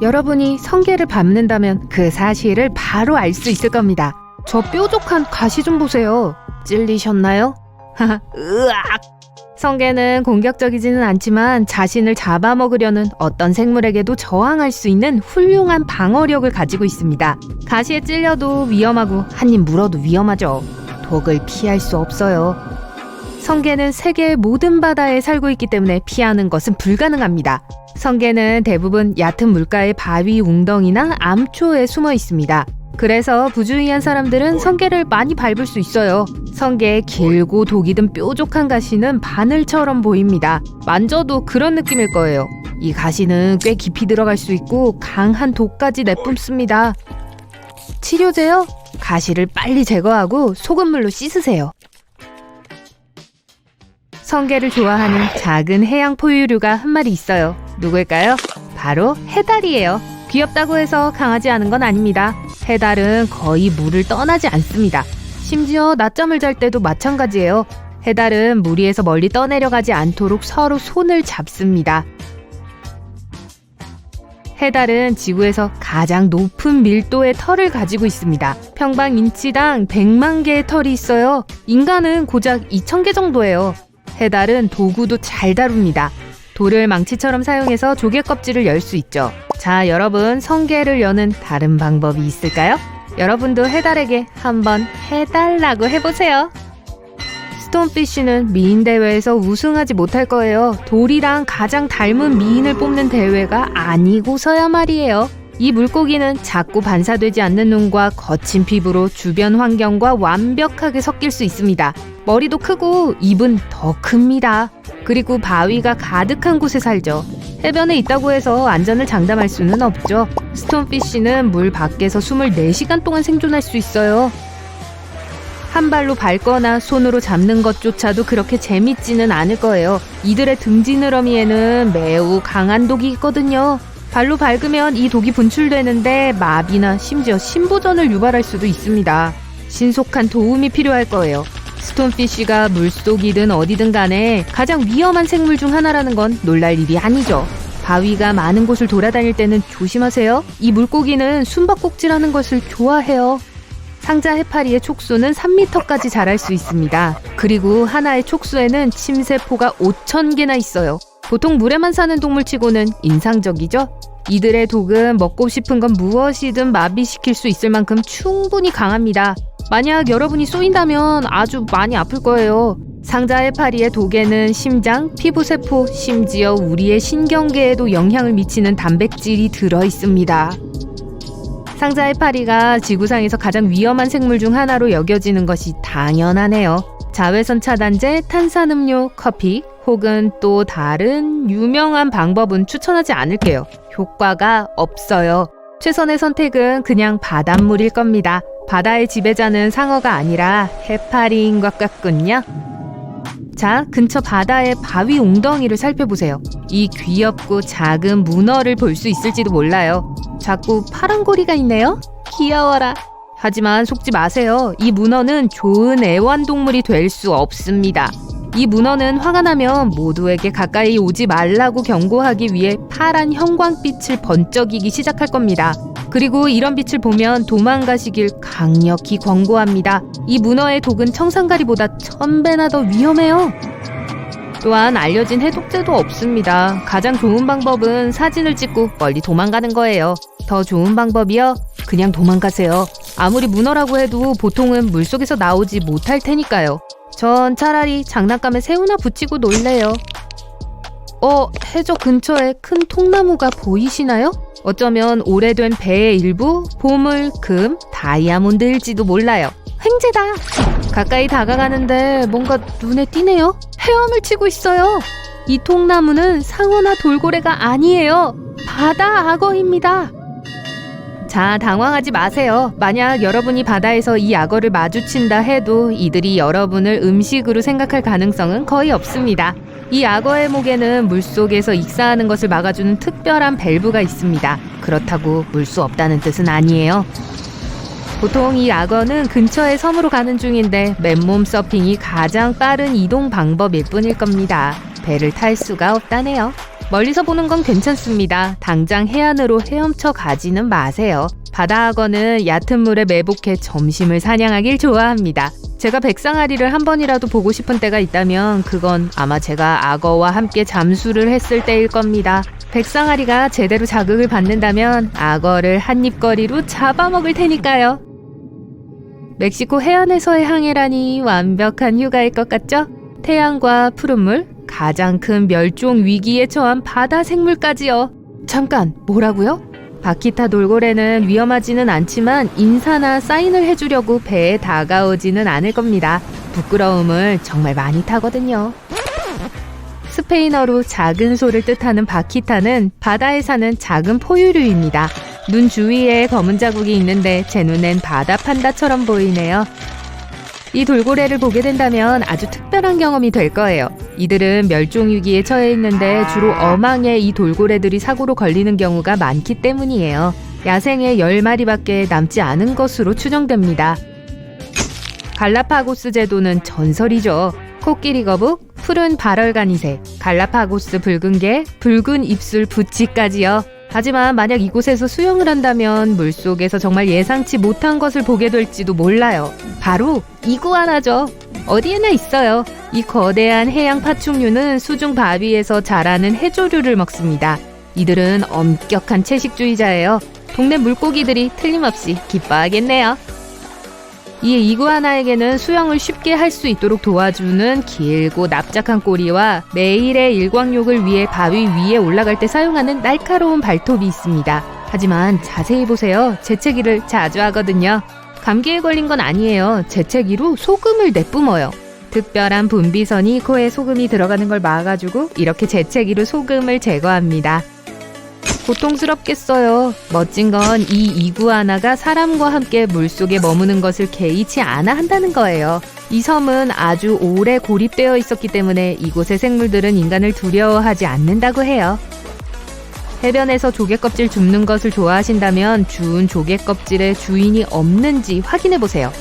여러분이 성게를 밟는다면 그 사실을 바로 알 수 있을 겁니다. 저 뾰족한 가시 좀 보세요. 찔리셨나요? 하하, 으악! 성게는 공격적이지는 않지만 자신을 잡아먹으려는 어떤 생물에게도 저항할 수 있는 훌륭한 방어력을 가지고 있습니다. 가시에 찔려도 위험하고 한 입 물어도 위험하죠. 독을 피할 수 없어요. 성게는 세계의 모든 바다에 살고 있기 때문에 피하는 것은 불가능합니다. 성게는 대부분 얕은 물가의 바위 웅덩이나 암초에 숨어 있습니다. 그래서 부주의한 사람들은 성게를 많이 밟을 수 있어요. 성게의 길고 독이 든 뾰족한 가시는 바늘처럼 보입니다. 만져도 그런 느낌일 거예요. 이 가시는 꽤 깊이 들어갈 수 있고 강한 독까지 내뿜습니다. 치료제요? 가시를 빨리 제거하고 소금물로 씻으세요. 성게를 좋아하는 작은 해양 포유류가 한 마리 있어요. 누굴까요? 바로 해달이에요. 귀엽다고 해서 강하지 않은 건 아닙니다. 해달은 거의 물을 떠나지 않습니다. 심지어 낮잠을 잘 때도 마찬가지예요. 해달은 물 위에서 멀리 떠내려가지 않도록 서로 손을 잡습니다. 해달은 지구에서 가장 높은 밀도의 털을 가지고 있습니다. 평방 인치당 100만 개의 털이 있어요. 인간은 고작 2,000개 정도예요. 해달은 도구도 잘 다룹니다. 돌을 망치처럼 사용해서 조개 껍질을 열 수 있죠. 자, 여러분, 성게를 여는 다른 방법이 있을까요? 여러분도 해달에게 한번 해달라고 해보세요. 스톤피쉬는 미인 대회에서 우승하지 못할 거예요. 돌이랑 가장 닮은 미인을 뽑는 대회가 아니고서야 말이에요. 이 물고기는 작고 반사되지 않는 눈과 거친 피부로 주변 환경과 완벽하게 섞일 수 있습니다. 머리도 크고 입은 더 큽니다. 그리고 바위가 가득한 곳에 살죠. 해변에 있다고 해서 안전을 장담할 수는 없죠. 스톤피쉬는 물 밖에서 24시간 동안 생존할 수 있어요. 한 발로 밟거나 손으로 잡는 것조차도 그렇게 재밌지는 않을 거예요. 이들의 등지느러미에는 매우 강한 독이 있거든요. 발로 밟으면 이 독이 분출되는데 마비나 심지어 심부전을 유발할 수도 있습니다. 신속한 도움이 필요할 거예요. 스톤피쉬가 물속이든 어디든 간에 가장 위험한 생물 중 하나라는 건 놀랄 일이 아니죠. 바위가 많은 곳을 돌아다닐 때는 조심하세요. 이 물고기는 숨바꼭질하는 것을 좋아해요. 상자 해파리의 촉수는 3m까지 자랄 수 있습니다. 그리고 하나의 촉수에는 침세포가 5,000개나 있어요. 보통 물에만 사는 동물치고는 인상적이죠? 이들의 독은 먹고 싶은 건 무엇이든 마비시킬 수 있을 만큼 충분히 강합니다. 만약 여러분이 쏘인다면 아주 많이 아플 거예요. 상자 해파리의 독에는 심장, 피부세포, 심지어 우리의 신경계에도 영향을 미치는 단백질이 들어있습니다. 상자 해파리가 지구상에서 가장 위험한 생물 중 하나로 여겨지는 것이 당연하네요. 자외선 차단제, 탄산음료, 커피 혹은 또 다른 유명한 방법은 추천하지 않을게요. 효과가 없어요. 최선의 선택은 그냥 바닷물일 겁니다. 바다의 지배자는 상어가 아니라 해파리인 것 같군요. 자, 근처 바다의 바위 웅덩이를 살펴보세요. 이 귀엽고 작은 문어를 볼 수 있을지도 몰라요. 자꾸 파란 고리가 있네요. 귀여워라. 하지만 속지 마세요. 이 문어는 좋은 애완동물이 될 수 없습니다. 이 문어는 화가 나면 모두에게 가까이 오지 말라고 경고하기 위해 파란 형광빛을 번쩍이기 시작할 겁니다. 그리고 이런 빛을 보면 도망가시길 강력히 권고합니다. 이 문어의 독은 청산가리보다 1000배나 더 위험해요. 또한 알려진 해독제도 없습니다. 가장 좋은 방법은 사진을 찍고 멀리 도망가는 거예요. 더 좋은 방법이요? 그냥 도망가세요. 아무리 문어라고 해도 보통은 물속에서 나오지 못할 테니까요. 전 차라리 장난감에 새우나 붙이고 놀래요. 해저 근처에 큰 통나무가 보이시나요? 어쩌면 오래된 배의 일부, 보물, 금, 다이아몬드일지도 몰라요. 횡재다! 가까이 다가가는데 뭔가 눈에 띄네요? 헤엄을 치고 있어요. 이 통나무는 상어나 돌고래가 아니에요. 바다 악어입니다. 자, 당황하지 마세요. 만약 여러분이 바다에서 이 악어를 마주친다 해도 이들이 여러분을 음식으로 생각할 가능성은 거의 없습니다. 이 악어의 목에는 물속에서 익사하는 것을 막아주는 특별한 밸브가 있습니다. 그렇다고 물 수 없다는 뜻은 아니에요. 보통 이 악어는 근처의 섬으로 가는 중인데 맨몸 서핑이 가장 빠른 이동 방법일 뿐일 겁니다. 배를 탈 수가 없다네요. 멀리서 보는 건 괜찮습니다. 당장 해안으로 헤엄쳐 가지는 마세요. 바다 악어는 얕은 물에 매복해 점심을 사냥하길 좋아합니다. 제가 백상아리를 한 번이라도 보고 싶은 때가 있다면 그건 아마 제가 악어와 함께 잠수를 했을 때일 겁니다. 백상아리가 제대로 자극을 받는다면 악어를 한입거리로 잡아먹을 테니까요. 멕시코 해안에서의 항해라니 완벽한 휴가일 것 같죠? 태양과 푸른물, 가장 큰 멸종 위기에 처한 바다 생물까지요. 잠깐, 뭐라고요? 바키타 돌고래는 위험하지는 않지만 인사나 사인을 해주려고 배에 다가오지는 않을 겁니다. 부끄러움을 정말 많이 타거든요. 스페인어로 작은 소를 뜻하는 바키타는 바다에 사는 작은 포유류입니다. 눈 주위에 검은 자국이 있는데 제 눈엔 바다 판다처럼 보이네요. 이 돌고래를 보게 된다면 아주 특별한 경험이 될 거예요. 이들은 멸종위기에 처해 있는데 주로 어망에 이 돌고래들이 사고로 걸리는 경우가 많기 때문이에요. 야생에 10마리밖에 남지 않은 것으로 추정됩니다. 갈라파고스 제도는 전설이죠. 코끼리 거북, 푸른 발얼간이새, 갈라파고스 붉은 개, 붉은 입술 부치까지요. 하지만 만약 이곳에서 수영을 한다면 물속에서 정말 예상치 못한 것을 보게 될지도 몰라요. 바로 이구아나죠. 어디에나 있어요. 이 거대한 해양 파충류는 수중 바위에서 자라는 해조류를 먹습니다. 이들은 엄격한 채식주의자예요. 동네 물고기들이 틀림없이 기뻐하겠네요. 이에 이구아나에게는 수영을 쉽게 할 수 있도록 도와주는 길고 납작한 꼬리와 매일의 일광욕을 위해 바위 위에 올라갈 때 사용하는 날카로운 발톱이 있습니다. 하지만 자세히 보세요. 재채기를 자주 하거든요. 감기에 걸린 건 아니에요. 재채기로 소금을 내뿜어요. 특별한 분비선이 코에 소금이 들어가는 걸 막아주고 이렇게 재채기로 소금을 제거합니다. 고통스럽겠어요. 멋진 건 이 이구아나가 사람과 함께 물속에 머무는 것을 개의치 않아 한다는 거예요. 이 섬은 아주 오래 고립되어 있었기 때문에 이곳의 생물들은 인간을 두려워하지 않는다고 해요. 해변에서 조개 껍질 줍는 것을 좋아하신다면 주운 조개 껍질에 주인이 없는지 확인해보세요.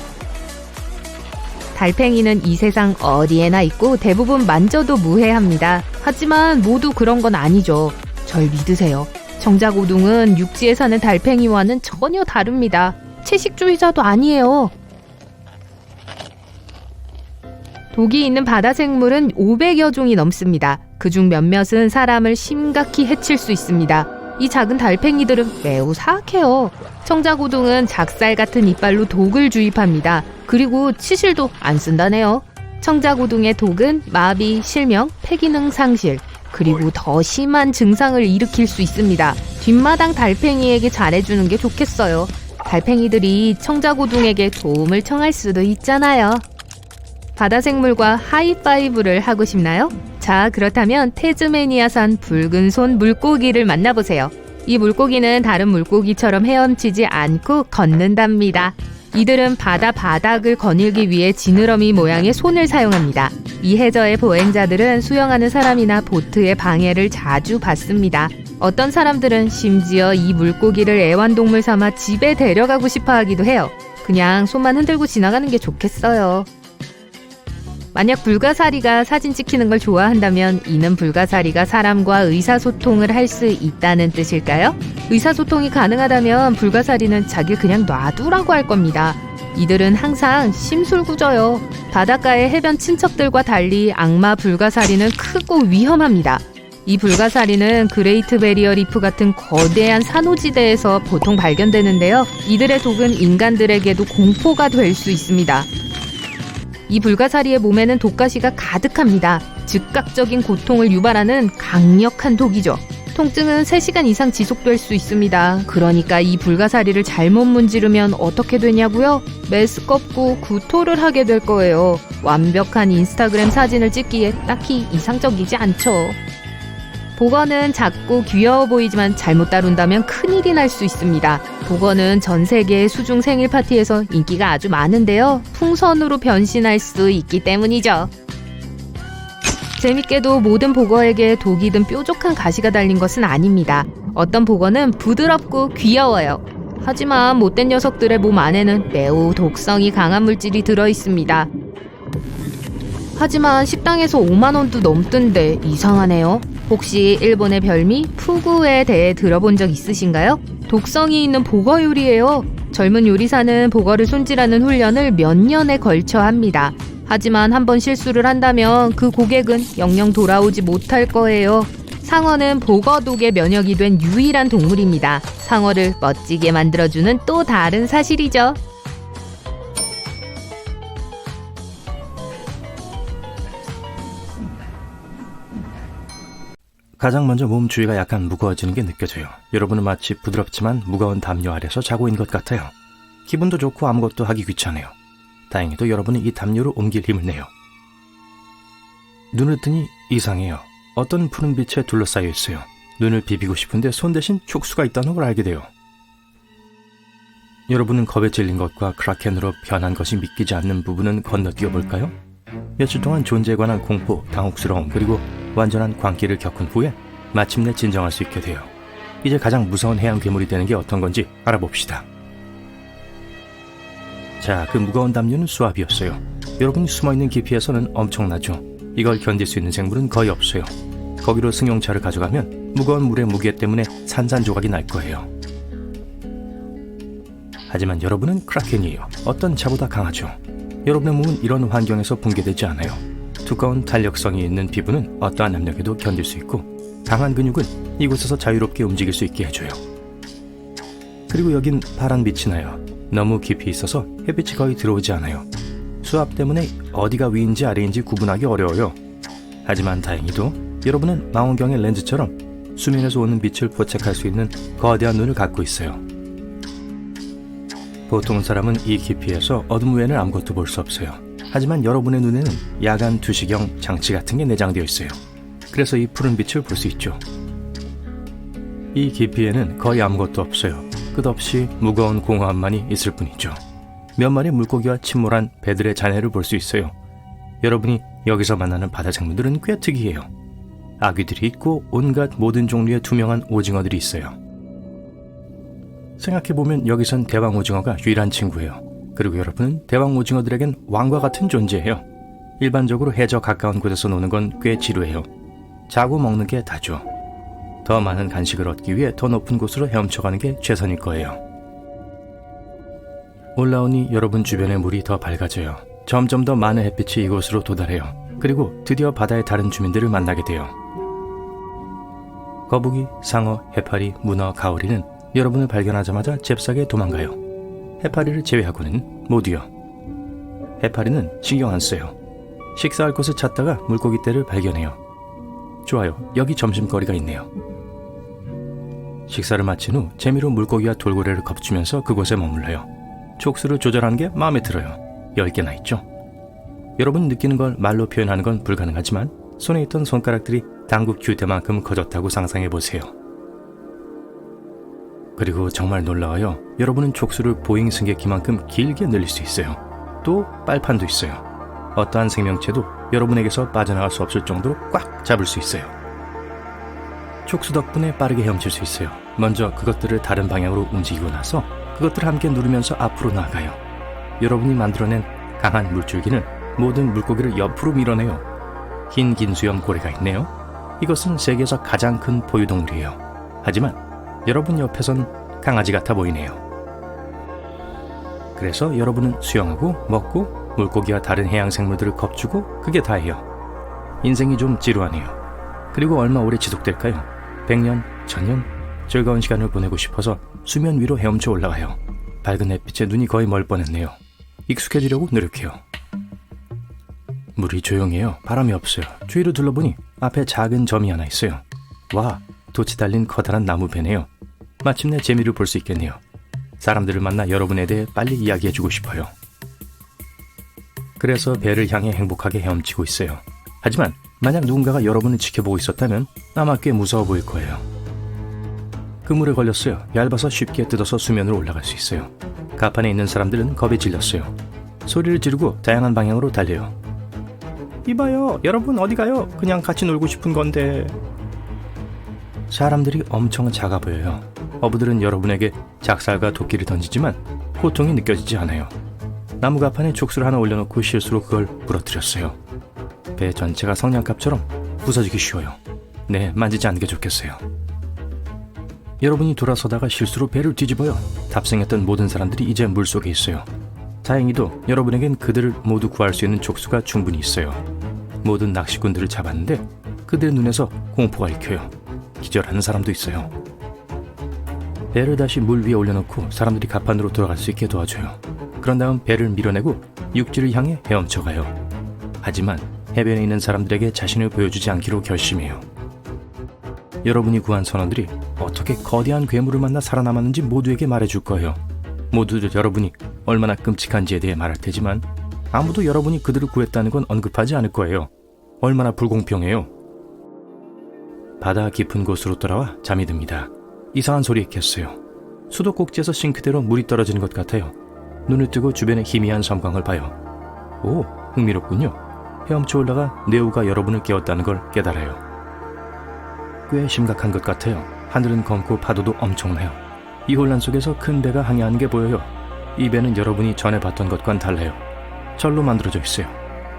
달팽이는 이 세상 어디에나 있고 대부분 만져도 무해합니다. 하지만 모두 그런 건 아니죠. 절 믿으세요. 정작 오둥은 육지에 사는 달팽이와는 전혀 다릅니다. 채식주의자도 아니에요. 독이 있는 바다 생물은 500여 종이 넘습니다. 그중 몇몇은 사람을 심각히 해칠 수 있습니다. 이 작은 달팽이들은 매우 사악해요. 청자고둥은 작살 같은 이빨로 독을 주입합니다. 그리고 치실도 안 쓴다네요. 청자고둥의 독은 마비, 실명, 폐기능 상실, 그리고 더 심한 증상을 일으킬 수 있습니다. 뒷마당 달팽이에게 잘해주는 게 좋겠어요. 달팽이들이 청자고둥에게 도움을 청할 수도 있잖아요. 바다 생물과 하이파이브를 하고 싶나요? 자, 그렇다면 태즈메니아산 붉은 손 물고기를 만나보세요. 이 물고기는 다른 물고기처럼 헤엄치지 않고 걷는답니다. 이들은 바다 바닥을 거닐기 위해 지느러미 모양의 손을 사용합니다. 이 해저의 보행자들은 수영하는 사람이나 보트의 방해를 자주 받습니다. 어떤 사람들은 심지어 이 물고기를 애완동물 삼아 집에 데려가고 싶어 하기도 해요. 그냥 손만 흔들고 지나가는 게 좋겠어요. 만약 불가사리가 사진 찍히는 걸 좋아한다면 이는 불가사리가 사람과 의사소통을 할 수 있다는 뜻일까요? 의사소통이 가능하다면 불가사리는 자기를 그냥 놔두라고 할 겁니다. 이들은 항상 심술궂어요. 바닷가의 해변 친척들과 달리 악마 불가사리는 크고 위험합니다. 이 불가사리는 그레이트 베리어 리프 같은 거대한 산호지대에서 보통 발견되는데요. 이들의 독은 인간들에게도 공포가 될 수 있습니다. 이 불가사리의 몸에는 독가시가 가득합니다. 즉각적인 고통을 유발하는 강력한 독이죠. 통증은 3시간 이상 지속될 수 있습니다. 그러니까 이 불가사리를 잘못 문지르면 어떻게 되냐고요? 메스껍고 구토를 하게 될 거예요. 완벽한 인스타그램 사진을 찍기에 딱히 이상적이지 않죠. 복어는 작고 귀여워 보이지만 잘못 다룬다면 큰일이 날 수 있습니다. 복어는 전 세계의 수중 생일 파티에서 인기가 아주 많은데요. 풍선으로 변신할 수 있기 때문이죠. 재밌게도 모든 복어에게 독이 든 뾰족한 가시가 달린 것은 아닙니다. 어떤 복어는 부드럽고 귀여워요. 하지만 못된 녀석들의 몸 안에는 매우 독성이 강한 물질이 들어있습니다. 하지만 식당에서 5만 원도 넘던데 이상하네요. 혹시 일본의 별미 푸구에 대해 들어본 적 있으신가요? 독성이 있는 보거 요리예요. 젊은 요리사는 보거를 손질하는 훈련을 몇 년에 걸쳐 합니다. 하지만 한번 실수를 한다면 그 고객은 영영 돌아오지 못할 거예요. 상어는 보거독의 면역이 된 유일한 동물입니다. 상어를 멋지게 만들어주는 또 다른 사실이죠. 가장 먼저 몸 주위가 약간 무거워지는 게 느껴져요. 여러분은 마치 부드럽지만 무거운 담요 아래서 자고 있는 것 같아요. 기분도 좋고 아무것도 하기 귀찮아요. 다행히도 여러분은 이 담요를 옮길 힘을 내요. 눈을 뜨니 이상해요. 어떤 푸른 빛에 둘러싸여 있어요. 눈을 비비고 싶은데 손 대신 촉수가 있다는 걸 알게 돼요. 여러분은 겁에 질린 것과 크라켄으로 변한 것이 믿기지 않는 부분은 건너뛰어 볼까요? 며칠 동안 존재에 관한 공포, 당혹스러움, 그리고 완전한 광기를 겪은 후에 마침내 진정할 수 있게 돼요. 이제 가장 무서운 해양 괴물이 되는 게 어떤 건지 알아봅시다. 자, 그 무거운 담요는 수압이었어요. 여러분이 숨어있는 깊이에서는 엄청나죠. 이걸 견딜 수 있는 생물은 거의 없어요. 거기로 승용차를 가져가면 무거운 물의 무게 때문에 산산조각이 날 거예요. 하지만 여러분은 크라켄이에요. 어떤 차보다 강하죠. 여러분의 몸은 이런 환경에서 붕괴되지 않아요. 두꺼운 탄력성이 있는 피부는 어떠한 압력에도 견딜 수 있고, 강한 근육은 이곳에서 자유롭게 움직일 수 있게 해줘요. 그리고 여긴 파란 빛이 나요. 너무 깊이 있어서 햇빛이 거의 들어오지 않아요. 수압 때문에 어디가 위인지 아래인지 구분하기 어려워요. 하지만 다행히도 여러분은 망원경의 렌즈처럼 수면에서 오는 빛을 포착할 수 있는 거대한 눈을 갖고 있어요. 보통 사람은 이 깊이에서 어둠 외에는 아무것도 볼 수 없어요. 하지만 여러분의 눈에는 야간 투시경 장치 같은 게 내장되어 있어요. 그래서 이 푸른 빛을 볼 수 있죠. 이 깊이에는 거의 아무것도 없어요. 끝없이 무거운 공허함만이 있을 뿐이죠. 몇 마리 물고기와 침몰한 배들의 잔해를 볼 수 있어요. 여러분이 여기서 만나는 바다 생물들은 꽤 특이해요. 아귀들이 있고 온갖 모든 종류의 투명한 오징어들이 있어요. 생각해보면 여기선 대왕 오징어가 유일한 친구예요. 그리고 여러분은 대왕 오징어들에겐 왕과 같은 존재예요. 일반적으로 해저 가까운 곳에서 노는 건 꽤 지루해요. 자고 먹는 게 다죠. 더 많은 간식을 얻기 위해 더 높은 곳으로 헤엄쳐가는 게 최선일 거예요. 올라오니 여러분 주변의 물이 더 밝아져요. 점점 더 많은 햇빛이 이곳으로 도달해요. 그리고 드디어 바다의 다른 주민들을 만나게 돼요. 거북이, 상어, 해파리, 문어, 가오리는 여러분을 발견하자마자 잽싸게 도망가요. 해파리를 제외하고는 모두요. 해파리는 신경 안 써요. 식사할 곳을 찾다가 물고기 떼를 발견해요. 좋아요, 여기 점심거리가 있네요. 식사를 마친 후 재미로 물고기와 돌고래를 겁주면서 그곳에 머물러요. 촉수를 조절하는 게 마음에 들어요. 10개나 있죠. 여러분 느끼는 걸 말로 표현하는 건 불가능하지만 손에 있던 손가락들이 당국 규대만큼 커졌다고 상상해보세요. 그리고 정말 놀라워요. 여러분은 촉수를 보잉 승객기만큼 길게 늘릴 수 있어요. 또 빨판도 있어요. 어떠한 생명체도 여러분에게서 빠져나갈 수 없을 정도로 꽉 잡을 수 있어요. 촉수 덕분에 빠르게 헤엄칠 수 있어요. 먼저 그것들을 다른 방향으로 움직이고 나서 그것들을 함께 누르면서 앞으로 나아가요. 여러분이 만들어낸 강한 물줄기는 모든 물고기를 옆으로 밀어내요. 흰 긴수염 고래가 있네요. 이것은 세계에서 가장 큰 포유동물이에요. 하지만 여러분 옆에선 강아지 같아 보이네요. 그래서 여러분은 수영하고 먹고 물고기와 다른 해양 생물들을 겁주고 그게 다예요. 인생이 좀 지루하네요. 그리고 얼마 오래 지속될까요? 100년, 1000년? 즐거운 시간을 보내고 싶어서 수면 위로 헤엄쳐 올라가요. 밝은 햇빛에 눈이 거의 멀 뻔했네요. 익숙해지려고 노력해요. 물이 조용해요. 바람이 없어요. 주위를 둘러보니 앞에 작은 점이 하나 있어요. 와, 돛이 달린 커다란 나무 배네요. 마침내 재미를 볼 수 있겠네요. 사람들을 만나 여러분에 대해 빨리 이야기해주고 싶어요. 그래서 배를 향해 행복하게 헤엄치고 있어요. 하지만 만약 누군가가 여러분을 지켜보고 있었다면 아마 꽤 무서워 보일 거예요. 그물에 걸렸어요. 얇아서 쉽게 뜯어서 수면으로 올라갈 수 있어요. 가판에 있는 사람들은 겁에 질렸어요. 소리를 지르고 다양한 방향으로 달려요. 이봐요, 여러분 어디 가요? 그냥 같이 놀고 싶은 건데. 사람들이 엄청 작아 보여요. 어부들은 여러분에게 작살과 도끼를 던지지만 고통이 느껴지지 않아요. 나무 가판에 촉수를 하나 올려놓고 실수로 그걸 부러뜨렸어요. 배 전체가 성냥갑처럼 부서지기 쉬워요. 네, 만지지 않는 게 좋겠어요. 여러분이 돌아서다가 실수로 배를 뒤집어요. 탑승했던 모든 사람들이 이제 물속에 있어요. 다행히도 여러분에겐 그들을 모두 구할 수 있는 족수가 충분히 있어요. 모든 낚시꾼들을 잡았는데 그들의 눈에서 공포가 익혀요. 기절하는 사람도 있어요. 배를 다시 물 위에 올려놓고 사람들이 갑판으로 돌아갈 수 있게 도와줘요. 그런 다음 배를 밀어내고 육지를 향해 헤엄쳐가요. 하지만 해변에 있는 사람들에게 자신을 보여주지 않기로 결심해요. 여러분이 구한 선원들이 어떻게 거대한 괴물을 만나 살아남았는지 모두에게 말해줄 거예요. 모두들 여러분이 얼마나 끔찍한지에 대해 말할 테지만 아무도 여러분이 그들을 구했다는 건 언급하지 않을 거예요. 얼마나 불공평해요. 바다 깊은 곳으로 돌아와 잠이 듭니다. 이상한 소리에 깼어요. 수도꼭지에서 싱크대로 물이 떨어지는 것 같아요. 눈을 뜨고 주변의 희미한 섬광을 봐요. 오, 흥미롭군요. 헤엄쳐 올라가 네오가 여러분을 깨웠다는 걸 깨달아요. 꽤 심각한 것 같아요. 하늘은 검고 파도도 엄청나요. 이 혼란 속에서 큰 배가 항해하는 게 보여요. 이 배는 여러분이 전에 봤던 것과는 달라요. 철로 만들어져 있어요.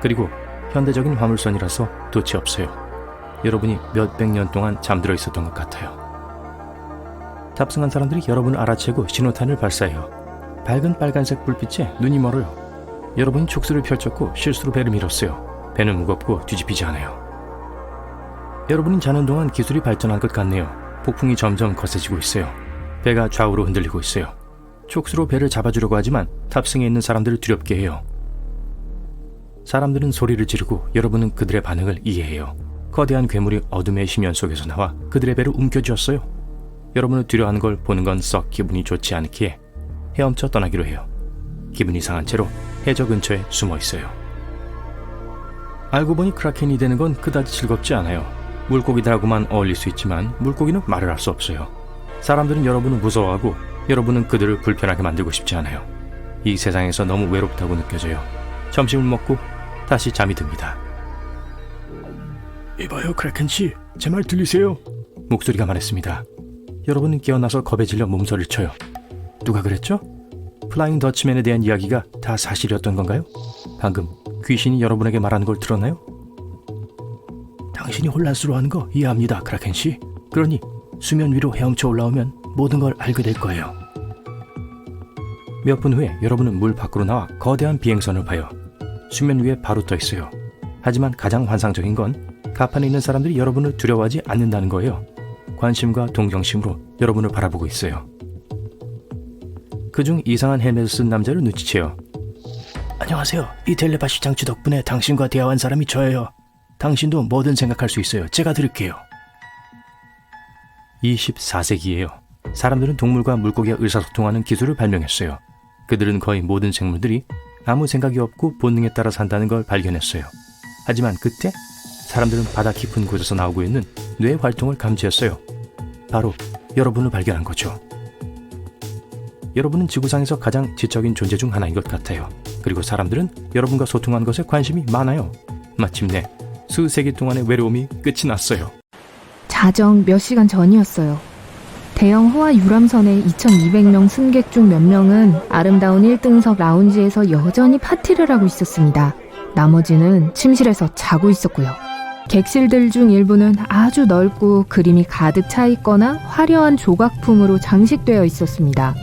그리고 현대적인 화물선이라서 돛이 없어요. 여러분이 몇백 년 동안 잠들어 있었던 것 같아요. 탑승한 사람들이 여러분을 알아채고 신호탄을 발사해요. 밝은 빨간색 불빛에 눈이 멀어요. 여러분이 촉수를 펼쳤고 실수로 배를 밀었어요. 배는 무겁고 뒤집히지 않아요. 여러분이 자는 동안 기술이 발전한 것 같네요. 폭풍이 점점 거세지고 있어요. 배가 좌우로 흔들리고 있어요. 촉수로 배를 잡아주려고 하지만 탑승해 있는 사람들을 두렵게 해요. 사람들은 소리를 지르고 여러분은 그들의 반응을 이해해요. 거대한 괴물이 어둠의 심연 속에서 나와 그들의 배를 움켜쥐었어요. 여러분을 두려워하는 걸 보는 건 썩 기분이 좋지 않기에 헤엄쳐 떠나기로 해요. 기분이 상한 채로 해저 근처에 숨어 있어요. 알고 보니 크라켄이 되는 건 그다지 즐겁지 않아요. 물고기들하고만 어울릴 수 있지만 물고기는 말을 할 수 없어요. 사람들은 여러분을 무서워하고 여러분은 그들을 불편하게 만들고 싶지 않아요. 이 세상에서 너무 외롭다고 느껴져요. 점심을 먹고 다시 잠이 듭니다. 이봐요, 크라켄씨. 제 말 들리세요? 목소리가 말했습니다. 여러분은 깨어나서 겁에 질려 몸서리를 쳐요. 누가 그랬죠? 플라잉 더치맨에 대한 이야기가 다 사실이었던 건가요? 방금 귀신이 여러분에게 말하는 걸 들었나요? 당신이 혼란스러워하는 거 이해합니다, 크라켄씨. 그러니 수면 위로 헤엄쳐 올라오면 모든 걸 알게 될 거예요. 몇 분 후에 여러분은 물 밖으로 나와 거대한 비행선을 봐요. 수면 위에 바로 떠 있어요. 하지만 가장 환상적인 건 갑판에 있는 사람들이 여러분을 두려워하지 않는다는 거예요. 관심과 동정심으로 여러분을 바라보고 있어요. 그중 이상한 헬멧을 쓴 남자를 눈치채요. 안녕하세요. 이 텔레파시 장치 덕분에 당신과 대화한 사람이 저예요. 당신도 뭐든 생각할 수 있어요. 제가 들을게요. 24세기예요. 사람들은 동물과 물고기가 의사소통하는 기술을 발명했어요. 그들은 거의 모든 생물들이 아무 생각이 없고 본능에 따라 산다는 걸 발견했어요. 하지만 그때 사람들은 바다 깊은 곳에서 나오고 있는 뇌 활동을 감지했어요. 바로 여러분을 발견한 거죠. 여러분은 지구상에서 가장 지적인 존재 중 하나인 것 같아요. 그리고 사람들은 여러분과 소통하는 것에 관심이 많아요. 마침내 수세기 동안의 외로움이 끝이 났어요. 자정 몇 시간 전이었어요. 대형 호화 유람선의 2200명 승객 중 몇 명은 아름다운 1등석 라운지에서 여전히 파티를 하고 있었습니다. 나머지는 침실에서 자고 있었고요. 객실들 중 일부는 아주 넓고 그림이 가득 차 있거나 화려한 조각품으로 장식되어 있었습니다.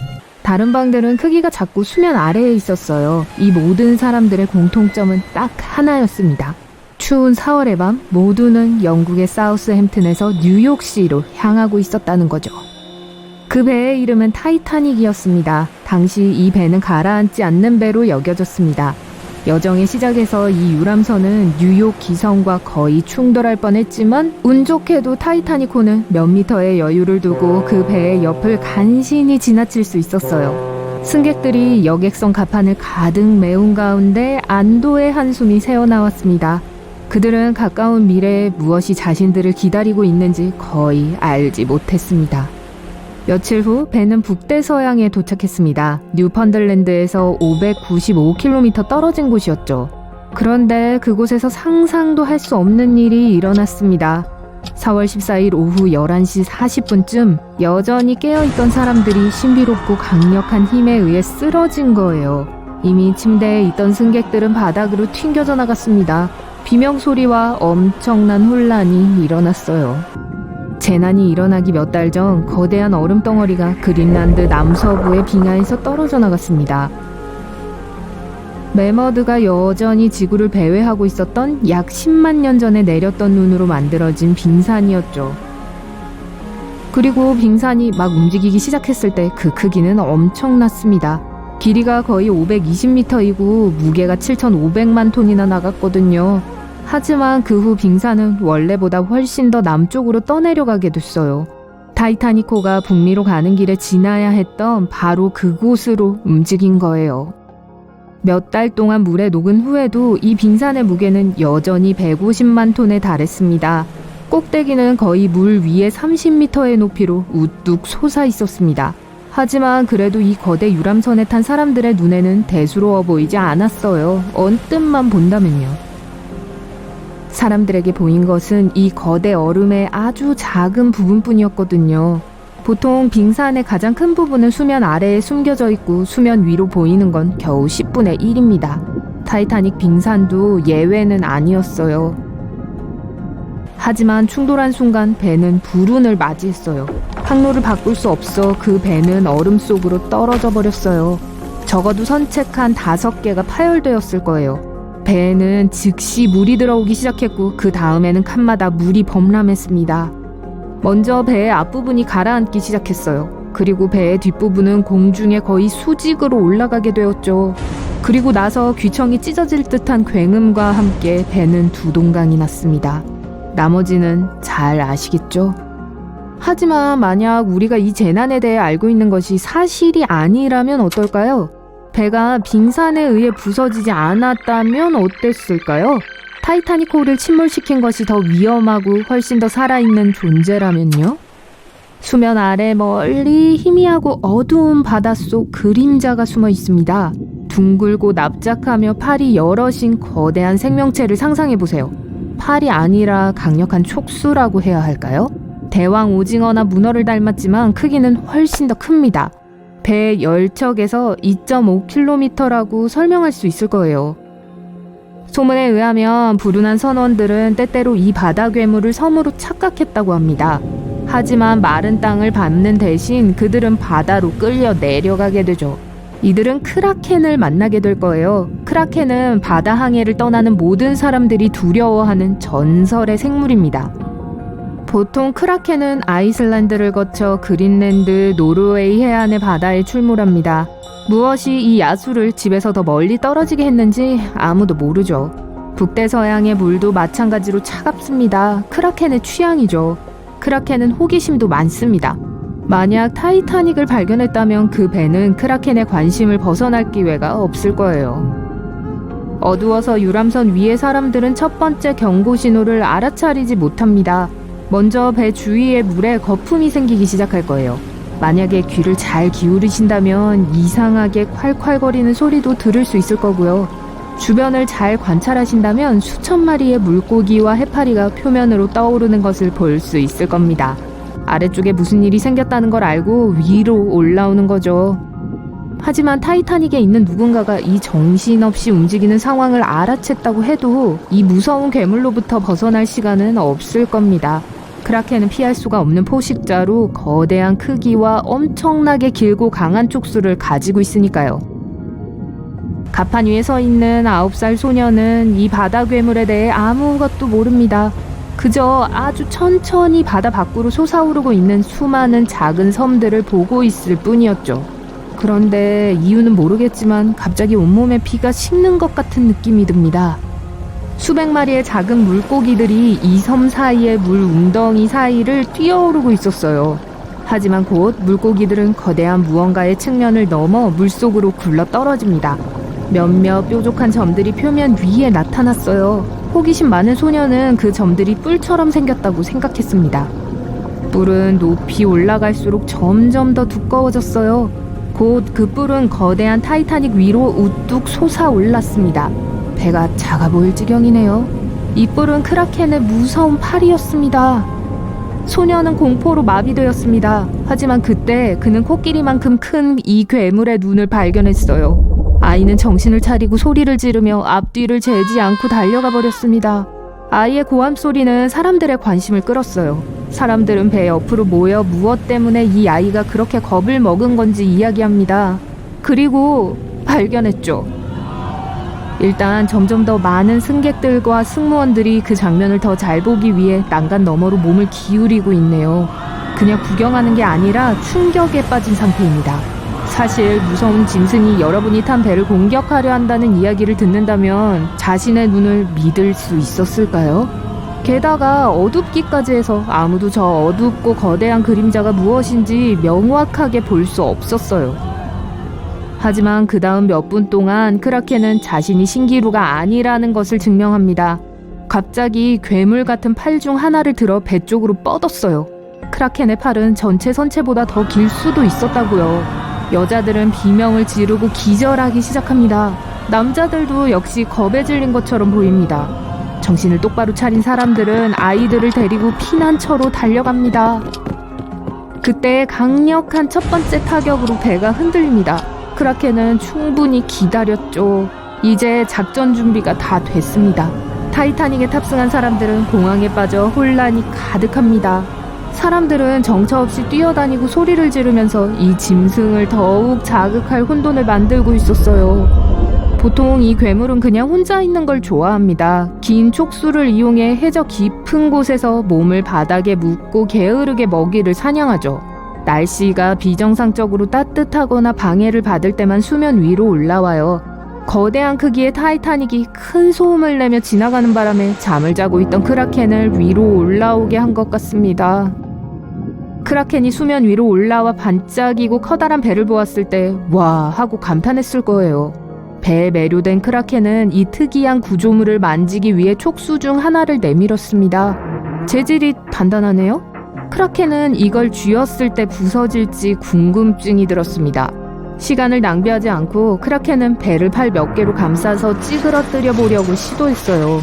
다른 방들은 크기가 작고 수면 아래에 있었어요. 이 모든 사람들의 공통점은 딱 하나였습니다. 추운 4월의 밤 모두는 영국의 사우스햄튼에서 뉴욕시로 향하고 있었다는 거죠. 그 배의 이름은 타이타닉이었습니다. 당시 이 배는 가라앉지 않는 배로 여겨졌습니다. 여정의 시작에서 이 유람선은 뉴욕 기성과 거의 충돌할 뻔했지만 운 좋게도 타이타닉호는 몇 미터의 여유를 두고 그 배의 옆을 간신히 지나칠 수 있었어요. 승객들이 여객선 갑판을 가득 메운 가운데 안도의 한숨이 새어나왔습니다. 그들은 가까운 미래에 무엇이 자신들을 기다리고 있는지 거의 알지 못했습니다. 며칠 후 배는 북대서양에 도착했습니다. 뉴펀들랜드에서 595km 떨어진 곳이었죠. 그런데 그곳에서 상상도 할 수 없는 일이 일어났습니다. 4월 14일 오후 11시 40분쯤 여전히 깨어있던 사람들이 신비롭고 강력한 힘에 의해 쓰러진 거예요. 이미 침대에 있던 승객들은 바닥으로 튕겨져 나갔습니다. 비명소리와 엄청난 혼란이 일어났어요. 재난이 일어나기 몇 달 전 거대한 얼음 덩어리가 그린란드 남서부의 빙하에서 떨어져 나갔습니다. 매머드가 여전히 지구를 배회하고 있었던 약 10만 년 전에 내렸던 눈으로 만들어진 빙산이었죠. 그리고 빙산이 막 움직이기 시작했을 때 그 크기는 엄청났습니다. 길이가 거의 520m이고 무게가 7,500만 톤이나 나갔거든요. 하지만 그 후 빙산은 원래보다 훨씬 더 남쪽으로 떠내려가게 됐어요. 타이타닉호가 북미로 가는 길에 지나야 했던 바로 그곳으로 움직인 거예요. 몇 달 동안 물에 녹은 후에도 이 빙산의 무게는 여전히 150만 톤에 달했습니다. 꼭대기는 거의 물 위에 30m의 높이로 우뚝 솟아 있었습니다. 하지만 그래도 이 거대 유람선에 탄 사람들의 눈에는 대수로워 보이지 않았어요. 언뜻만 본다면요. 사람들에게 보인 것은 이 거대 얼음의 아주 작은 부분뿐이었거든요. 보통 빙산의 가장 큰 부분은 수면 아래에 숨겨져 있고 수면 위로 보이는 건 겨우 10분의 1입니다. 타이타닉 빙산도 예외는 아니었어요. 하지만 충돌한 순간 배는 불운을 맞이했어요. 항로를 바꿀 수 없어 그 배는 얼음 속으로 떨어져 버렸어요. 적어도 선체칸 5개가 파열되었을 거예요. 배에는 즉시 물이 들어오기 시작했고 그 다음에는 칸마다 물이 범람했습니다. 먼저 배의 앞부분이 가라앉기 시작했어요. 그리고 배의 뒷부분은 공중에 거의 수직으로 올라가게 되었죠. 그리고 나서 귀청이 찢어질 듯한 굉음과 함께 배는 두 동강이 났습니다. 나머지는 잘 아시겠죠? 하지만 만약 우리가 이 재난에 대해 알고 있는 것이 사실이 아니라면 어떨까요? 배가 빙산에 의해 부서지지 않았다면 어땠을까요? 타이타닉호를 침몰시킨 것이 더 위험하고 훨씬 더 살아있는 존재라면요? 수면 아래 멀리 희미하고 어두운 바닷속 그림자가 숨어 있습니다. 둥글고 납작하며 팔이 여럿인 거대한 생명체를 상상해보세요. 팔이 아니라 강력한 촉수라고 해야 할까요? 대왕 오징어나 문어를 닮았지만 크기는 훨씬 더 큽니다. 배 열척에서 2.5km라고 설명할 수 있을 거예요. 소문에 의하면 불운한 선원들은 때때로 이 바다 괴물을 섬으로 착각했다고 합니다. 하지만 마른 땅을 밟는 대신 그들은 바다로 끌려 내려가게 되죠. 이들은 크라켄을 만나게 될 거예요. 크라켄은 바다 항해를 떠나는 모든 사람들이 두려워하는 전설의 생물입니다. 보통 크라켄은 아이슬란드를 거쳐 그린랜드, 노르웨이 해안의 바다에 출몰합니다. 무엇이 이 야수를 집에서 더 멀리 떨어지게 했는지 아무도 모르죠. 북대서양의 물도 마찬가지로 차갑습니다. 크라켄의 취향이죠. 크라켄은 호기심도 많습니다. 만약 타이타닉을 발견했다면 그 배는 크라켄의 관심을 벗어날 기회가 없을 거예요. 어두워서 유람선 위의 사람들은 첫 번째 경고 신호를 알아차리지 못합니다. 먼저 배 주위의 물에 거품이 생기기 시작할 거예요. 만약에 귀를 잘 기울이신다면 이상하게 콸콸거리는 소리도 들을 수 있을 거고요. 주변을 잘 관찰하신다면 수천 마리의 물고기와 해파리가 표면으로 떠오르는 것을 볼 수 있을 겁니다. 아래쪽에 무슨 일이 생겼다는 걸 알고 위로 올라오는 거죠. 하지만 타이타닉에 있는 누군가가 이 정신없이 움직이는 상황을 알아챘다고 해도 이 무서운 괴물로부터 벗어날 시간은 없을 겁니다. 크라켄은 피할 수가 없는 포식자로 거대한 크기와 엄청나게 길고 강한 촉수를 가지고 있으니까요. 갑판 위에 서 있는 9살 소녀는 이 바다 괴물에 대해 아무것도 모릅니다. 그저 아주 천천히 바다 밖으로 솟아오르고 있는 수많은 작은 섬들을 보고 있을 뿐이었죠. 그런데 이유는 모르겠지만 갑자기 온몸에 피가 식는 것 같은 느낌이 듭니다. 수백 마리의 작은 물고기들이 이 섬 사이의 물 웅덩이 사이를 뛰어오르고 있었어요. 하지만 곧 물고기들은 거대한 무언가의 측면을 넘어 물속으로 굴러 떨어집니다. 몇몇 뾰족한 점들이 표면 위에 나타났어요. 호기심 많은 소녀는 그 점들이 뿔처럼 생겼다고 생각했습니다. 뿔은 높이 올라갈수록 점점 더 두꺼워졌어요. 곧 그 뿔은 거대한 타이타닉 위로 우뚝 솟아올랐습니다. 배가 작아 보일 지경이네요. 이 뿔은 크라켄의 무서운 팔이었습니다. 소녀는 공포로 마비되었습니다. 하지만 그때 그는 코끼리만큼 큰 이 괴물의 눈을 발견했어요. 아이는 정신을 차리고 소리를 지르며 앞뒤를 재지 않고 달려가 버렸습니다. 아이의 고함 소리는 사람들의 관심을 끌었어요. 사람들은 배 옆으로 모여 무엇 때문에 이 아이가 그렇게 겁을 먹은 건지 이야기합니다. 그리고 발견했죠. 일단 점점 더 많은 승객들과 승무원들이 그 장면을 더 잘 보기 위해 난간 너머로 몸을 기울이고 있네요. 그냥 구경하는 게 아니라 충격에 빠진 상태입니다. 사실 무서운 짐승이 여러분이 탄 배를 공격하려 한다는 이야기를 듣는다면 자신의 눈을 믿을 수 있었을까요? 게다가 어둡기까지 해서 아무도 저 어둡고 거대한 그림자가 무엇인지 명확하게 볼 수 없었어요. 하지만 그 다음 몇 분 동안 크라켄은 자신이 신기루가 아니라는 것을 증명합니다. 갑자기 괴물 같은 팔 중 하나를 들어 배 쪽으로 뻗었어요. 크라켄의 팔은 전체 선체보다 더 길 수도 있었다고요. 여자들은 비명을 지르고 기절하기 시작합니다. 남자들도 역시 겁에 질린 것처럼 보입니다. 정신을 똑바로 차린 사람들은 아이들을 데리고 피난처로 달려갑니다. 그때 강력한 첫 번째 타격으로 배가 흔들립니다. 크라켄은 충분히 기다렸죠. 이제 작전 준비가 다 됐습니다. 타이타닉에 탑승한 사람들은 공황에 빠져 혼란이 가득합니다. 사람들은 정처 없이 뛰어다니고 소리를 지르면서 이 짐승을 더욱 자극할 혼돈을 만들고 있었어요. 보통 이 괴물은 그냥 혼자 있는 걸 좋아합니다. 긴 촉수를 이용해 해저 깊은 곳에서 몸을 바닥에 묶고 게으르게 먹이를 사냥하죠. 날씨가 비정상적으로 따뜻하거나 방해를 받을 때만 수면 위로 올라와요. 거대한 크기의 타이타닉이 큰 소음을 내며 지나가는 바람에 잠을 자고 있던 크라켄을 위로 올라오게 한 것 같습니다. 크라켄이 수면 위로 올라와 반짝이고 커다란 배를 보았을 때 와 하고 감탄했을 거예요. 배에 매료된 크라켄은 이 특이한 구조물을 만지기 위해 촉수 중 하나를 내밀었습니다. 재질이 단단하네요. 크라켄은 이걸 쥐었을 때 부서질지 궁금증이 들었습니다. 시간을 낭비하지 않고 크라켄은 배를 팔 몇 개로 감싸서 찌그러뜨려 보려고 시도했어요.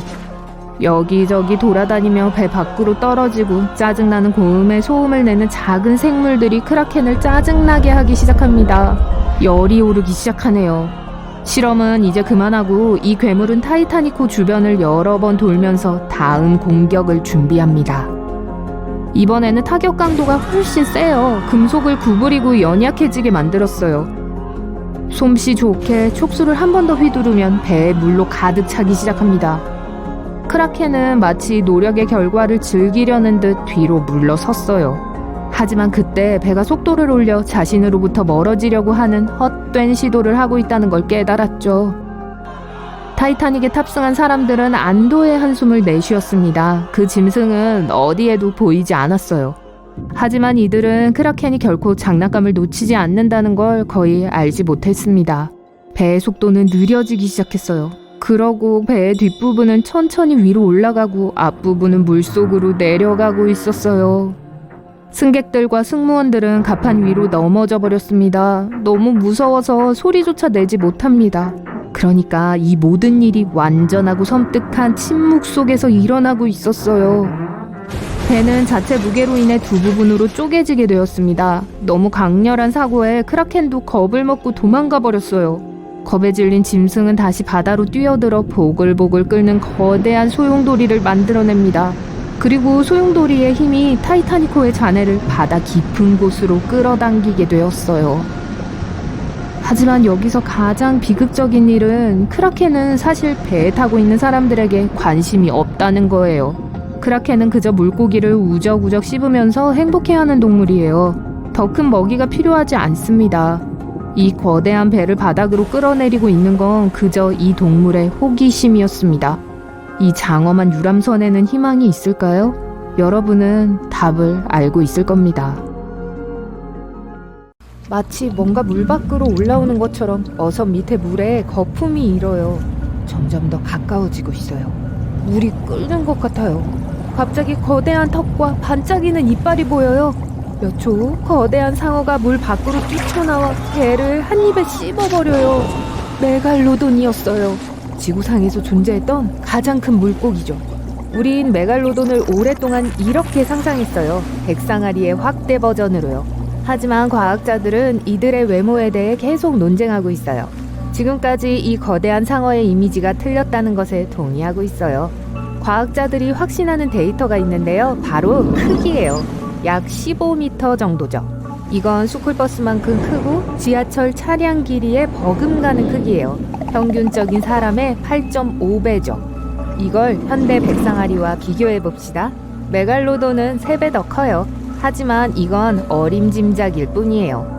여기저기 돌아다니며 배 밖으로 떨어지고 짜증나는 고음에 소음을 내는 작은 생물들이 크라켄을 짜증나게 하기 시작합니다. 열이 오르기 시작하네요. 실험은 이제 그만하고 이 괴물은 타이타닉호 주변을 여러 번 돌면서 다음 공격을 준비합니다. 이번에는 타격 강도가 훨씬 세요. 금속을 구부리고 연약해지게 만들었어요. 솜씨 좋게 촉수를 한 번 더 휘두르면 배에 물로 가득 차기 시작합니다. 크라켄은 마치 노력의 결과를 즐기려는 듯 뒤로 물러섰어요. 하지만 그때 배가 속도를 올려 자신으로부터 멀어지려고 하는 헛된 시도를 하고 있다는 걸 깨달았죠. 타이타닉에 탑승한 사람들은 안도의 한숨을 내쉬었습니다. 그 짐승은 어디에도 보이지 않았어요. 하지만 이들은 크라켄이 결코 장난감을 놓치지 않는다는 걸 거의 알지 못했습니다. 배의 속도는 느려지기 시작했어요. 그러고 배의 뒷부분은 천천히 위로 올라가고 앞부분은 물속으로 내려가고 있었어요. 승객들과 승무원들은 갑판 위로 넘어져 버렸습니다. 너무 무서워서 소리조차 내지 못합니다. 그러니까 이 모든 일이 완전하고 섬뜩한 침묵 속에서 일어나고 있었어요. 배는 자체 무게로 인해 두 부분으로 쪼개지게 되었습니다. 너무 강렬한 사고에 크라켄도 겁을 먹고 도망가 버렸어요. 겁에 질린 짐승은 다시 바다로 뛰어들어 보글보글 끓는 거대한 소용돌이를 만들어냅니다. 그리고 소용돌이의 힘이 타이타닉호의 잔해를 바다 깊은 곳으로 끌어당기게 되었어요. 하지만 여기서 가장 비극적인 일은 크라켄은 사실 배에 타고 있는 사람들에게 관심이 없다는 거예요. 크라켄은 그저 물고기를 우적우적 씹으면서 행복해하는 동물이에요. 더 큰 먹이가 필요하지 않습니다. 이 거대한 배를 바닥으로 끌어내리고 있는 건 그저 이 동물의 호기심이었습니다. 이 장엄한 유람선에는 희망이 있을까요? 여러분은 답을 알고 있을 겁니다. 마치 뭔가 물 밖으로 올라오는 것처럼 어섬 밑에 물에 거품이 일어요. 점점 더 가까워지고 있어요. 물이 끓는 것 같아요. 갑자기 거대한 턱과 반짝이는 이빨이 보여요. 몇 초 후 거대한 상어가 물 밖으로 뛰쳐나와 배를 한 입에 씹어버려요. 메갈로돈이었어요. 지구상에서 존재했던 가장 큰 물고기죠. 우린 메갈로돈을 오랫동안 이렇게 상상했어요. 백상아리의 확대 버전으로요. 하지만 과학자들은 이들의 외모에 대해 계속 논쟁하고 있어요. 지금까지 이 거대한 상어의 이미지가 틀렸다는 것에 동의하고 있어요. 과학자들이 확신하는 데이터가 있는데요. 바로 크기예요. 약 15m 정도죠. 이건 스쿨버스만큼 크고 지하철 차량 길이에 버금가는 크기예요. 평균적인 사람의 8.5배죠. 이걸 현대 백상아리와 비교해봅시다. 메갈로돈은 3배 더 커요. 하지만 이건 어림짐작일 뿐이에요.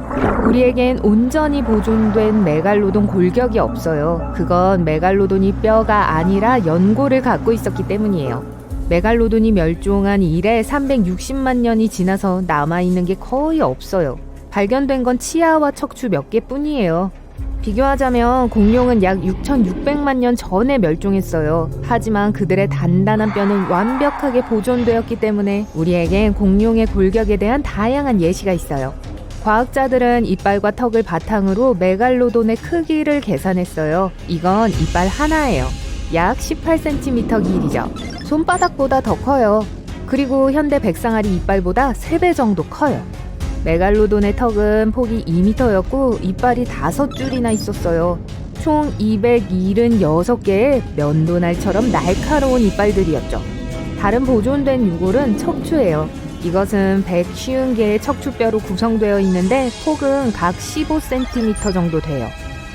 우리에겐 온전히 보존된 메갈로돈 골격이 없어요. 그건 메갈로돈이 뼈가 아니라 연골을 갖고 있었기 때문이에요. 메갈로돈이 멸종한 이래 360만 년이 지나서 남아있는 게 거의 없어요. 발견된 건 치아와 척추 몇 개뿐이에요. 비교하자면 공룡은 약 6,600만 년 전에 멸종했어요. 하지만 그들의 단단한 뼈는 완벽하게 보존되었기 때문에 우리에겐 공룡의 골격에 대한 다양한 예시가 있어요. 과학자들은 이빨과 턱을 바탕으로 메갈로돈의 크기를 계산했어요. 이건 이빨 하나예요. 약 18cm 길이죠. 손바닥보다 더 커요. 그리고 현대 백상아리 이빨보다 3배 정도 커요. 메갈로돈의 턱은 폭이 2m였고 이빨이 5줄이나 있었어요. 총 276개의 면도날처럼 날카로운 이빨들이었죠. 다른 보존된 유골은 척추예요. 이것은 150개의 척추뼈로 구성되어 있는데 폭은 각 15cm 정도 돼요.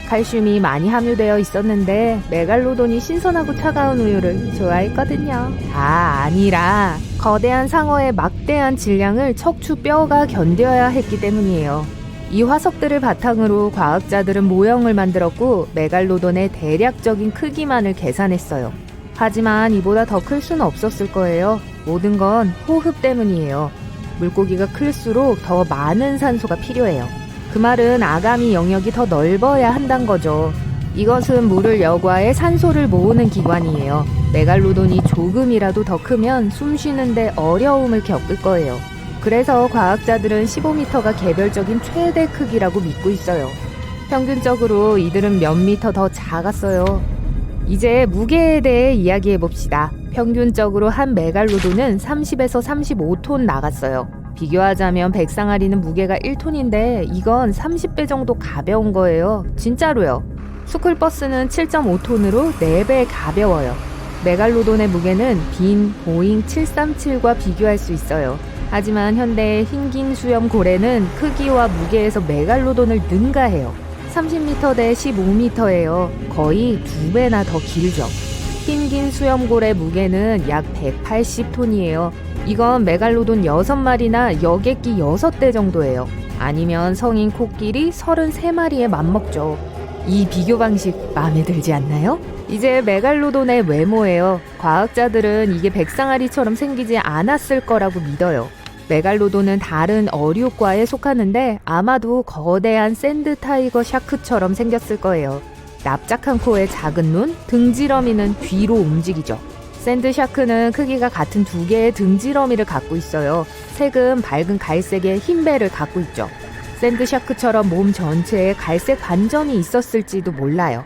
칼슘이 많이 함유되어 있었는데 메갈로돈이 신선하고 차가운 우유를 좋아했거든요. 아니라 거대한 상어의 막대한 질량을 척추뼈가 견뎌야 했기 때문이에요. 이 화석들을 바탕으로 과학자들은 모형을 만들었고 메갈로돈의 대략적인 크기만을 계산했어요. 하지만 이보다 더 클 수는 없었을 거예요. 모든 건 호흡 때문이에요. 물고기가 클수록 더 많은 산소가 필요해요. 그 말은 아가미 영역이 더 넓어야 한단 거죠. 이것은 물을 여과해 산소를 모으는 기관이에요. 메갈로돈이 조금이라도 더 크면 숨 쉬는데 어려움을 겪을 거예요. 그래서 과학자들은 15m가 개별적인 최대 크기라고 믿고 있어요. 평균적으로 이들은 몇 미터 더 작았어요. 이제 무게에 대해 이야기해 봅시다. 평균적으로 한 메갈로돈은 30에서 35톤 나갔어요. 비교하자면 백상아리는 무게가 1톤인데 이건 30배 정도 가벼운 거예요. 진짜로요. 스쿨버스는 7.5톤으로 4배 가벼워요. 메갈로돈의 무게는 빈 보잉 737과 비교할 수 있어요. 하지만 현대의 흰긴 수염 고래는 크기와 무게에서 메갈로돈을 능가해요. 30m 대 15m예요. 거의 2배나 더 길죠. 흰긴 수염고래 무게는 약 180톤이에요. 이건 메갈로돈 6마리나 여객기 6대 정도예요. 아니면 성인 코끼리 33마리에 맞먹죠. 이 비교 방식 마음에 들지 않나요? 이제 메갈로돈의 외모예요. 과학자들은 이게 백상아리처럼 생기지 않았을 거라고 믿어요. 메갈로돈은 다른 어류과에 속하는데 아마도 거대한 샌드 타이거 샤크처럼 생겼을 거예요. 납작한 코에 작은 눈, 등지러미는 뒤로 움직이죠. 샌드 샤크는 크기가 같은 2개의 등지러미를 갖고 있어요. 색은 밝은 갈색의 흰 배를 갖고 있죠. 샌드 샤크처럼 몸 전체에 갈색 반점이 있었을지도 몰라요.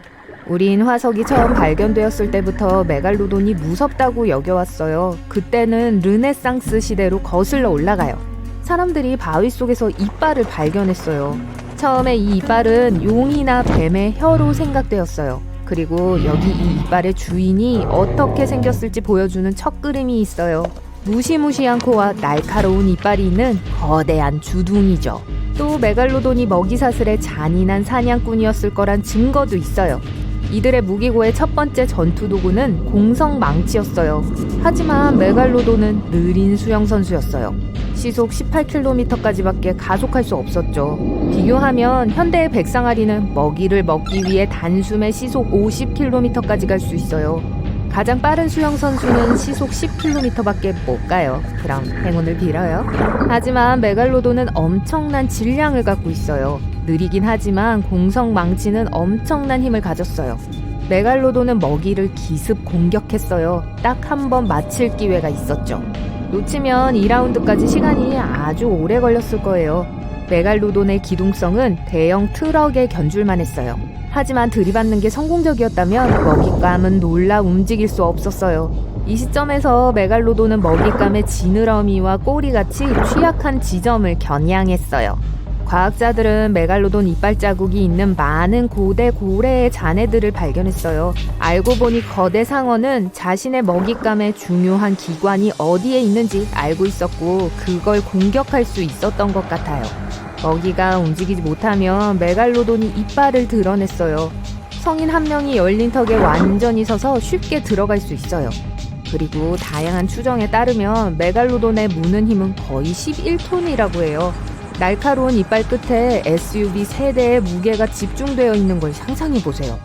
우린 화석이 처음 발견되었을 때부터 메갈로돈이 무섭다고 여겨왔어요. 그때는 르네상스 시대로 거슬러 올라가요. 사람들이 바위 속에서 이빨을 발견했어요. 처음에 이 이빨은 용이나 뱀의 혀로 생각되었어요. 그리고 여기 이 이빨의 주인이 어떻게 생겼을지 보여주는 첫 그림이 있어요. 무시무시한 코와 날카로운 이빨이 있는 거대한 주둥이죠. 또 메갈로돈이 먹이사슬의 잔인한 사냥꾼이었을 거란 증거도 있어요. 이들의 무기고의 첫 번째 전투 도구는 공성 망치였어요. 하지만 메갈로돈은 느린 수영선수였어요. 시속 18km까지밖에 가속할 수 없었죠. 비교하면 현대의 백상아리는 먹이를 먹기 위해 단숨에 시속 50km까지 갈 수 있어요. 가장 빠른 수영선수는 시속 10km밖에 못 가요. 그럼 행운을 빌어요. 하지만 메갈로돈은 엄청난 질량을 갖고 있어요. 느리긴 하지만 공성 망치는 엄청난 힘을 가졌어요. 메갈로돈은 먹이를 기습 공격했어요. 딱 한 번 맞힐 기회가 있었죠. 놓치면 2라운드까지 시간이 아주 오래 걸렸을 거예요. 메갈로돈의 기동성은 대형 트럭에 견줄만 했어요. 하지만 들이받는 게 성공적이었다면 먹잇감은 놀라 움직일 수 없었어요. 이 시점에서 메갈로돈은 먹잇감의 지느러미와 꼬리같이 취약한 지점을 겨냥했어요. 과학자들은 메갈로돈 이빨 자국이 있는 많은 고대 고래의 잔해들을 발견했어요. 알고 보니 거대 상어는 자신의 먹잇감의 중요한 기관이 어디에 있는지 알고 있었고 그걸 공격할 수 있었던 것 같아요. 먹이가 움직이지 못하면 메갈로돈이 이빨을 드러냈어요. 성인 한 명이 열린 턱에 완전히 서서 쉽게 들어갈 수 있어요. 그리고 다양한 추정에 따르면 메갈로돈의 무는 힘은 거의 11톤이라고 해요. 날카로운 이빨 끝에 SUV 3대의 무게가 집중되어 있는 걸 상상해보세요.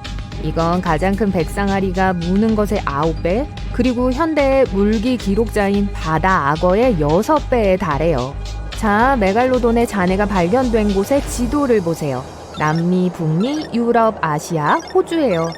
이건 가장 큰 백상아리가 무는 것의 9배, 그리고 현대의 물기 기록자인 바다 악어의 6배에 달해요. 자, 메갈로돈의 잔해가 발견된 곳의 지도를 보세요. 남미, 북미, 유럽, 아시아, 호주예요.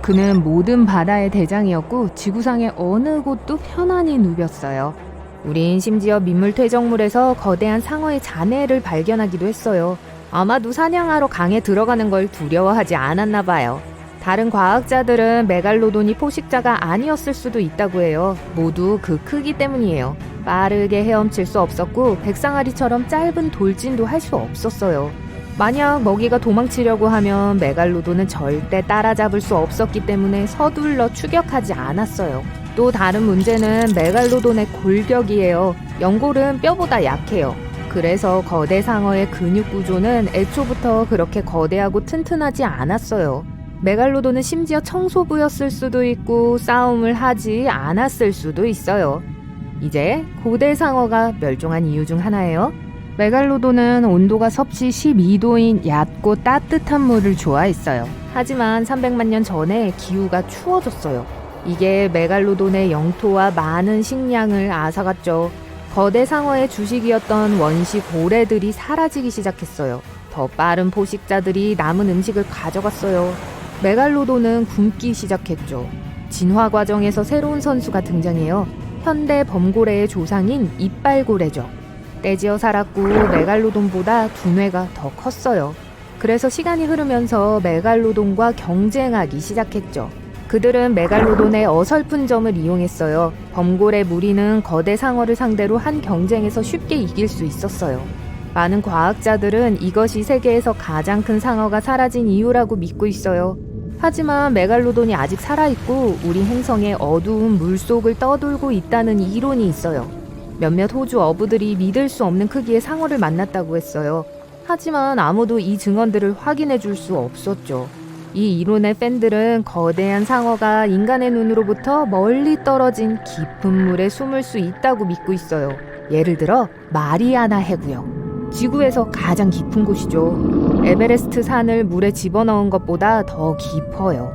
그는 모든 바다의 대장이었고 지구상의 어느 곳도 편안히 누볐어요. 우린 심지어 민물 퇴적물에서 거대한 상어의 잔해를 발견하기도 했어요. 아마도 사냥하러 강에 들어가는 걸 두려워하지 않았나 봐요. 다른 과학자들은 메갈로돈이 포식자가 아니었을 수도 있다고 해요. 모두 그 크기 때문이에요. 빠르게 헤엄칠 수 없었고 백상아리처럼 짧은 돌진도 할 수 없었어요. 만약 먹이가 도망치려고 하면 메갈로돈은 절대 따라잡을 수 없었기 때문에 서둘러 추격하지 않았어요. 또 다른 문제는 메갈로돈의 골격이에요. 연골은 뼈보다 약해요. 그래서 거대 상어의 근육 구조는 애초부터 그렇게 거대하고 튼튼하지 않았어요. 메갈로돈은 심지어 청소부였을 수도 있고 싸움을 하지 않았을 수도 있어요. 이제 고대 상어가 멸종한 이유 중 하나예요. 메갈로돈은 온도가 섭씨 12도인 얕고 따뜻한 물을 좋아했어요. 하지만 300만 년 전에 기후가 추워졌어요. 이게 메갈로돈의 영토와 많은 식량을 앗아갔죠. 거대 상어의 주식이었던 원시 고래들이 사라지기 시작했어요. 더 빠른 포식자들이 남은 음식을 가져갔어요. 메갈로돈은 굶기 시작했죠. 진화 과정에서 새로운 선수가 등장해요. 현대 범고래의 조상인 이빨고래죠. 떼지어 살았고 메갈로돈보다 두뇌가 더 컸어요. 그래서 시간이 흐르면서 메갈로돈과 경쟁하기 시작했죠. 그들은 메갈로돈의 어설픈 점을 이용했어요. 범고래 무리는 거대 상어를 상대로 한 경쟁에서 쉽게 이길 수 있었어요. 많은 과학자들은 이것이 세계에서 가장 큰 상어가 사라진 이유라고 믿고 있어요. 하지만 메갈로돈이 아직 살아있고 우리 행성의 어두운 물속을 떠돌고 있다는 이론이 있어요. 몇몇 호주 어부들이 믿을 수 없는 크기의 상어를 만났다고 했어요. 하지만 아무도 이 증언들을 확인해 줄 수 없었죠. 이 이론의 팬들은 거대한 상어가 인간의 눈으로부터 멀리 떨어진 깊은 물에 숨을 수 있다고 믿고 있어요. 예를 들어 마리아나 해구요. 지구에서 가장 깊은 곳이죠. 에베레스트 산을 물에 집어넣은 것보다 더 깊어요.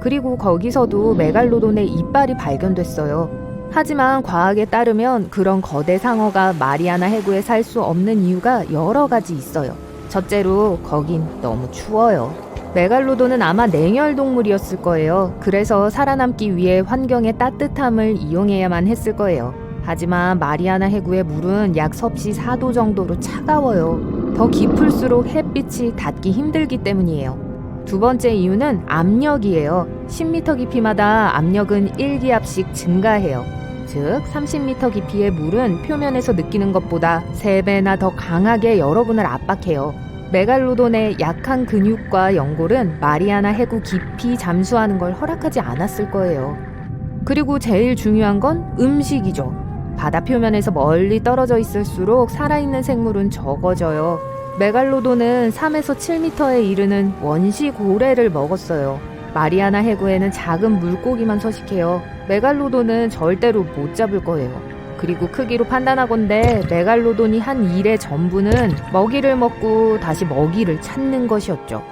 그리고 거기서도 메갈로돈의 이빨이 발견됐어요. 하지만 과학에 따르면 그런 거대 상어가 마리아나 해구에 살 수 없는 이유가 여러 가지 있어요. 첫째로 거긴 너무 추워요. 메갈로돈은 아마 냉열 동물이었을 거예요. 그래서 살아남기 위해 환경의 따뜻함을 이용해야만 했을 거예요. 하지만 마리아나 해구의 물은 약 섭씨 4도 정도로 차가워요. 더 깊을수록 햇빛이 닿기 힘들기 때문이에요. 두 번째 이유는 압력이에요. 10m 깊이마다 압력은 1기압씩 증가해요. 즉 30m 깊이의 물은 표면에서 느끼는 것보다 3배나 더 강하게 여러분을 압박해요. 메갈로돈의 약한 근육과 연골은 마리아나 해구 깊이 잠수하는 걸 허락하지 않았을 거예요. 그리고 제일 중요한 건 음식이죠. 바다 표면에서 멀리 떨어져 있을수록 살아있는 생물은 적어져요. 메갈로돈은 3에서 7m에 이르는 원시 고래를 먹었어요. 마리아나 해구에는 작은 물고기만 서식해요. 메갈로돈은 절대로 못 잡을 거예요. 그리고 크기로 판단하건대 메갈로돈이 한 일의 전부는 먹이를 먹고 다시 먹이를 찾는 것이었죠.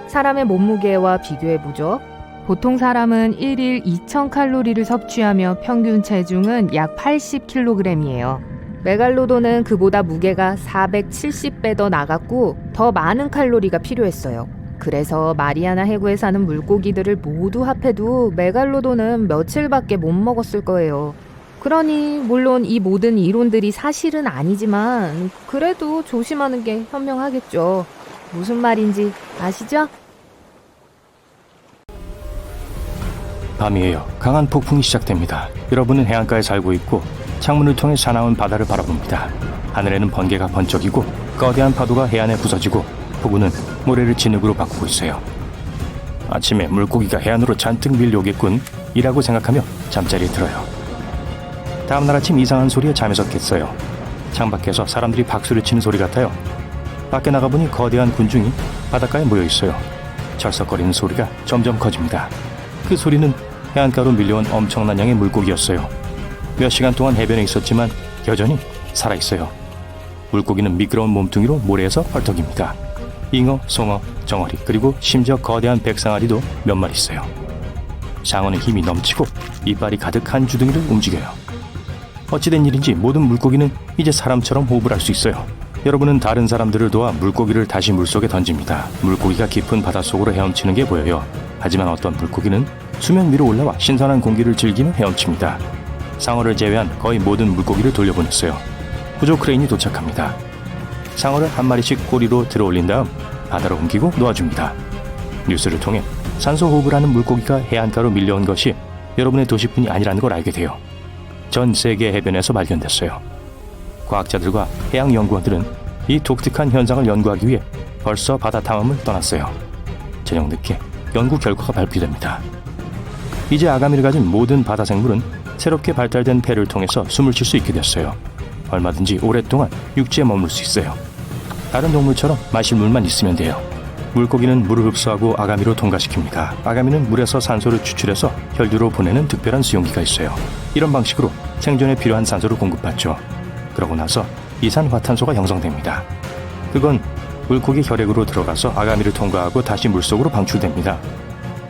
사람의 몸무게와 비교해보죠. 보통 사람은 1일 2000칼로리를 섭취하며 평균 체중은 약 80kg이에요. 메갈로돈은 그보다 무게가 470배 더 나갔고 더 많은 칼로리가 필요했어요. 그래서 마리아나 해구에 사는 물고기들을 모두 합해도 메갈로돈은 며칠밖에 못 먹었을 거예요. 그러니 물론 이 모든 이론들이 사실은 아니지만 그래도 조심하는 게 현명하겠죠. 무슨 말인지 아시죠? 밤이에요. 강한 폭풍이 시작됩니다. 여러분은 해안가에 살고 있고 창문을 통해 사나운 바다를 바라봅니다. 하늘에는 번개가 번쩍이고 거대한 파도가 해안에 부서지고 폭우는 모래를 진흙으로 바꾸고 있어요. 아침에 물고기가 해안으로 잔뜩 밀려오겠군 이라고 생각하며 잠자리에 들어요. 다음날 아침 이상한 소리에 잠에서 깼어요. 창밖에서 사람들이 박수를 치는 소리 같아요. 밖에 나가보니 거대한 군중이 바닷가에 모여 있어요. 철썩거리는 소리가 점점 커집니다. 그 소리는 해안가로 밀려온 엄청난 양의 물고기였어요. 몇 시간 동안 해변에 있었지만 여전히 살아있어요. 물고기는 미끄러운 몸뚱이로 모래에서 헐떡입니다. 잉어, 송어, 정어리 그리고 심지어 거대한 백상아리도 몇 마리 있어요. 상어는 힘이 넘치고 이빨이 가득한 주둥이를 움직여요. 어찌된 일인지 모든 물고기는 이제 사람처럼 호흡을 할 수 있어요. 여러분은 다른 사람들을 도와 물고기를 다시 물속에 던집니다. 물고기가 깊은 바닷속으로 헤엄치는 게 보여요. 하지만 어떤 물고기는 수면 위로 올라와 신선한 공기를 즐기며 헤엄칩니다. 상어를 제외한 거의 모든 물고기를 돌려보냈어요. 구조 크레인이 도착합니다. 상어를 한 마리씩 꼬리로 들어올린 다음 바다로 옮기고 놓아줍니다. 뉴스를 통해 산소 호흡을 하는 물고기가 해안가로 밀려온 것이 여러분의 도시뿐이 아니라는 걸 알게 돼요. 전 세계 해변에서 발견됐어요. 과학자들과 해양 연구원들은 이 독특한 현상을 연구하기 위해 벌써 바다 탐험을 떠났어요. 저녁 늦게 연구 결과가 발표됩니다. 이제 아가미를 가진 모든 바다 생물은 새롭게 발달된 폐를 통해서 숨을 쉴 수 있게 됐어요. 얼마든지 오랫동안 육지에 머물 수 있어요. 다른 동물처럼 마실 물만 있으면 돼요. 물고기는 물을 흡수하고 아가미로 통과시킵니다. 아가미는 물에서 산소를 추출해서 혈류로 보내는 특별한 수용기가 있어요. 이런 방식으로 생존에 필요한 산소를 공급받죠. 그러고 나서 이산화탄소가 형성됩니다. 그건 물고기 혈액으로 들어가서 아가미를 통과하고 다시 물속으로 방출됩니다.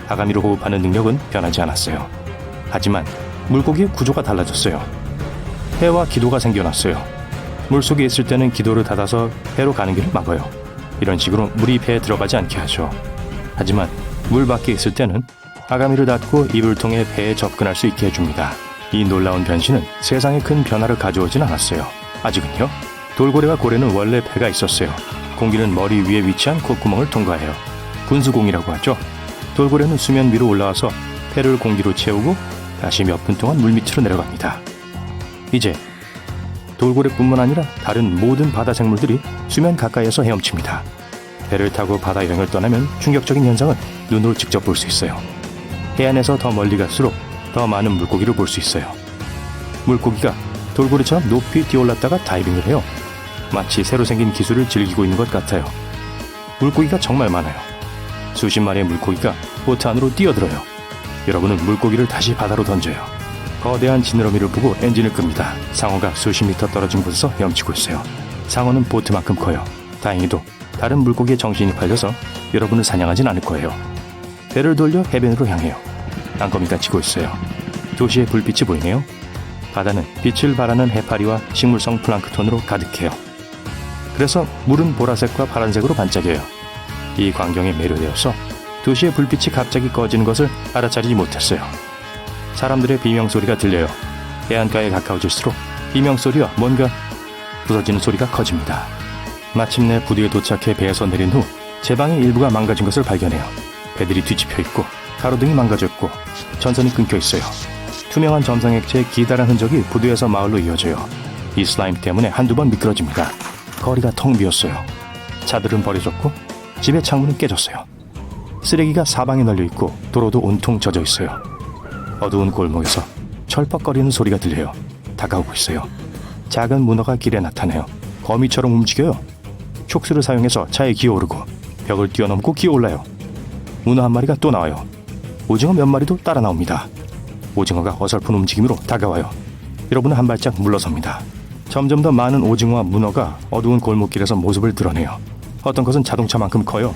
아가미로 호흡하는 능력은 변하지 않았어요. 하지만 물고기의 구조가 달라졌어요. 폐와 기도가 생겨났어요. 물속에 있을 때는 기도를 닫아서 폐로 가는 길을 막아요. 이런 식으로 물이 폐에 들어가지 않게 하죠. 하지만 물 밖에 있을 때는 아가미를 닫고 입을 통해 폐에 접근할 수 있게 해줍니다. 이 놀라운 변신은 세상에 큰 변화를 가져오진 않았어요. 아직은요. 돌고래와 고래는 원래 폐가 있었어요. 공기는 머리 위에 위치한 콧구멍을 통과해요. 분수공이라고 하죠. 돌고래는 수면 위로 올라와서 폐를 공기로 채우고 다시 몇 분 동안 물 밑으로 내려갑니다. 이제 돌고래뿐만 아니라 다른 모든 바다 생물들이 수면 가까이에서 헤엄칩니다. 배를 타고 바다 여행을 떠나면 충격적인 현상을 눈으로 직접 볼 수 있어요. 해안에서 더 멀리 갈수록 더 많은 물고기를 볼 수 있어요. 물고기가 돌고래처럼 높이 뛰어올랐다가 다이빙을 해요. 마치 새로 생긴 기술을 즐기고 있는 것 같아요. 물고기가 정말 많아요. 수십 마리의 물고기가 보트 안으로 뛰어들어요. 여러분은 물고기를 다시 바다로 던져요. 거대한 지느러미를 보고 엔진을 끕니다. 상어가 수십 미터 떨어진 곳에서 헤엄치고 있어요. 상어는 보트만큼 커요. 다행히도 다른 물고기의 정신이 팔려서 여러분을 사냥하진 않을 거예요. 배를 돌려 해변으로 향해요. 땅거미가 치고 있어요. 도시의 불빛이 보이네요. 바다는 빛을 발하는 해파리와 식물성 플랑크톤으로 가득해요. 그래서 물은 보라색과 파란색으로 반짝여요. 이 광경에 매료되어서 도시의 불빛이 갑자기 꺼지는 것을 알아차리지 못했어요. 사람들의 비명소리가 들려요. 해안가에 가까워질수록 비명소리와 뭔가 부서지는 소리가 커집니다. 마침내 부두에 도착해 배에서 내린 후 제 방의 일부가 망가진 것을 발견해요. 배들이 뒤집혀 있고 가로등이 망가져 있고 전선이 끊겨 있어요. 투명한 점성액체의 기다란 흔적이 부두에서 마을로 이어져요. 이 슬라임 때문에 한두 번 미끄러집니다. 거리가 텅 비었어요. 차들은 버려졌고 집의 창문은 깨졌어요. 쓰레기가 사방에 널려 있고 도로도 온통 젖어 있어요. 어두운 골목에서 철퍽거리는 소리가 들려요. 다가오고 있어요. 작은 문어가 길에 나타나요. 거미처럼 움직여요. 촉수를 사용해서 차에 기어오르고 벽을 뛰어넘고 기어올라요. 문어 한 마리가 또 나와요. 오징어 몇 마리도 따라 나옵니다. 오징어가 어설픈 움직임으로 다가와요. 여러분은 한 발짝 물러섭니다. 점점 더 많은 오징어와 문어가 어두운 골목길에서 모습을 드러내요. 어떤 것은 자동차만큼 커요.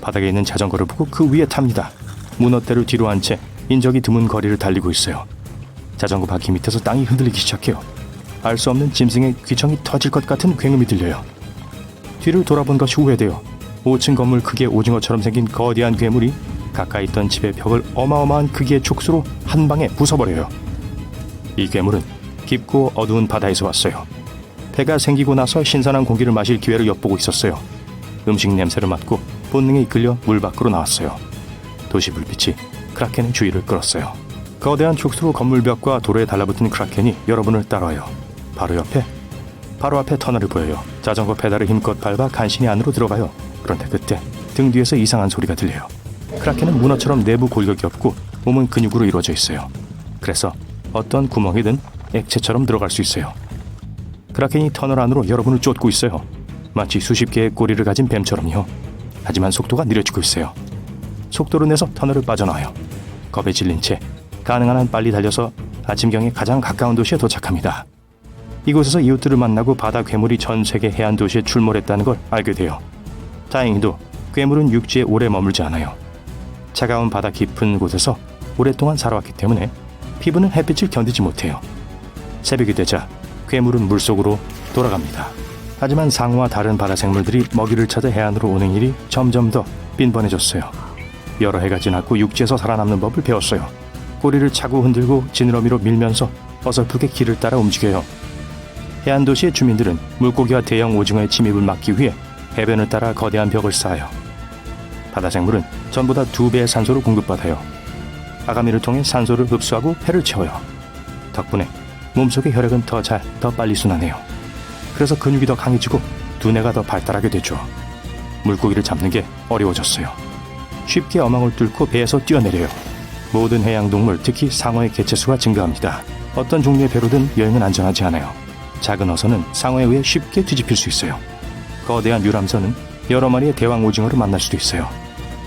바닥에 있는 자전거를 보고 그 위에 탑니다. 문어떼를 뒤로 한 채 인적이 드문 거리를 달리고 있어요. 자전거 바퀴 밑에서 땅이 흔들리기 시작해요. 알 수 없는 짐승의 귀청이 터질 것 같은 굉음이 들려요. 뒤를 돌아본 것이 후회돼요. 5층 건물 크기의 오징어처럼 생긴 거대한 괴물이 가까이 있던 집의 벽을 어마어마한 크기의 촉수로 한 방에 부숴버려요. 이 괴물은 깊고 어두운 바다에서 왔어요. 배가 생기고 나서 신선한 공기를 마실 기회를 엿보고 있었어요. 음식 냄새를 맡고 본능에 이끌려 물 밖으로 나왔어요. 도시 불빛이 크라켄의 주의를 끌었어요. 거대한 촉수로 건물벽과 도로에 달라붙은 크라켄이 여러분을 따라와요. 바로 옆에 바로 앞에 터널이 보여요. 자전거 페달을 힘껏 밟아 간신히 안으로 들어가요. 그런데 그때 등 뒤에서 이상한 소리가 들려요. 크라켄은 문어처럼 내부 골격이 없고 몸은 근육으로 이루어져 있어요. 그래서 어떤 구멍이든 액체처럼 들어갈 수 있어요. 크라켄이 터널 안으로 여러분을 쫓고 있어요. 마치 수십 개의 꼬리를 가진 뱀처럼요. 하지만 속도가 느려지고 있어요. 속도를 내서 터널을 빠져나와요. 겁에 질린 채 가능한 한 빨리 달려서 아침경에 가장 가까운 도시에 도착합니다. 이곳에서 이웃들을 만나고 바다 괴물이 전 세계 해안 도시에 출몰했다는 걸 알게 돼요. 다행히도 괴물은 육지에 오래 머물지 않아요. 차가운 바다 깊은 곳에서 오랫동안 살아왔기 때문에 피부는 햇빛을 견디지 못해요. 새벽이 되자 괴물은 물속으로 돌아갑니다. 하지만 상어와 다른 바다 생물들이 먹이를 찾아 해안으로 오는 일이 점점 더 빈번해졌어요. 여러 해가 지났고 육지에서 살아남는 법을 배웠어요. 꼬리를 차고 흔들고 지느러미로 밀면서 어설프게 길을 따라 움직여요. 해안 도시의 주민들은 물고기와 대형 오징어의 침입을 막기 위해 해변을 따라 거대한 벽을 쌓아요. 바다 생물은 전보다 2배의 산소를 공급받아요. 아가미를 통해 산소를 흡수하고 폐를 채워요. 덕분에 몸속의 혈액은 더 빨리 순환해요. 그래서 근육이 더 강해지고 두뇌가 더 발달하게 되죠. 물고기를 잡는 게 어려워졌어요. 쉽게 어망을 뚫고 배에서 뛰어내려요. 모든 해양동물, 특히 상어의 개체수가 증가합니다. 어떤 종류의 배로든 여행은 안전하지 않아요. 작은 어선은 상어에 의해 쉽게 뒤집힐 수 있어요. 거대한 유람선은 여러 마리의 대왕 오징어를 만날 수도 있어요.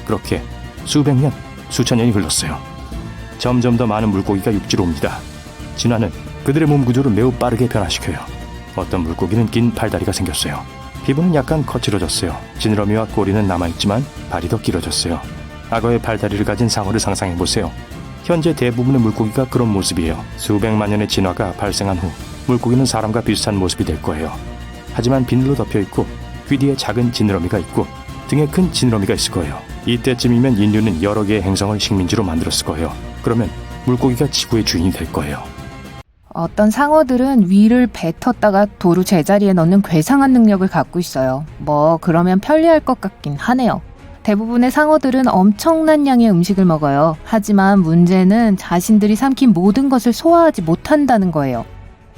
그렇게 수백 년, 수천 년이 흘렀어요. 점점 더 많은 물고기가 육지로 옵니다. 진화는 그들의 몸 구조를 매우 빠르게 변화시켜요. 어떤 물고기는 긴 팔다리가 생겼어요. 피부는 약간 거칠어졌어요. 지느러미와 꼬리는 남아있지만 발이 더 길어졌어요. 악어의 팔다리를 가진 상어를 상상해보세요. 현재 대부분의 물고기가 그런 모습이에요. 수백만 년의 진화가 발생한 후 물고기는 사람과 비슷한 모습이 될 거예요. 하지만 비늘로 덮여있고 귀 뒤에 작은 지느러미가 있고 등에 큰 지느러미가 있을 거예요. 이때쯤이면 인류는 여러 개의 행성을 식민지로 만들었을 거예요. 그러면 물고기가 지구의 주인이 될 거예요. 어떤 상어들은 위를 뱉었다가 도로 제자리에 넣는 괴상한 능력을 갖고 있어요. 그러면 편리할 것 같긴 하네요. 대부분의 상어들은 엄청난 양의 음식을 먹어요. 하지만 문제는 자신들이 삼킨 모든 것을 소화하지 못한다는 거예요.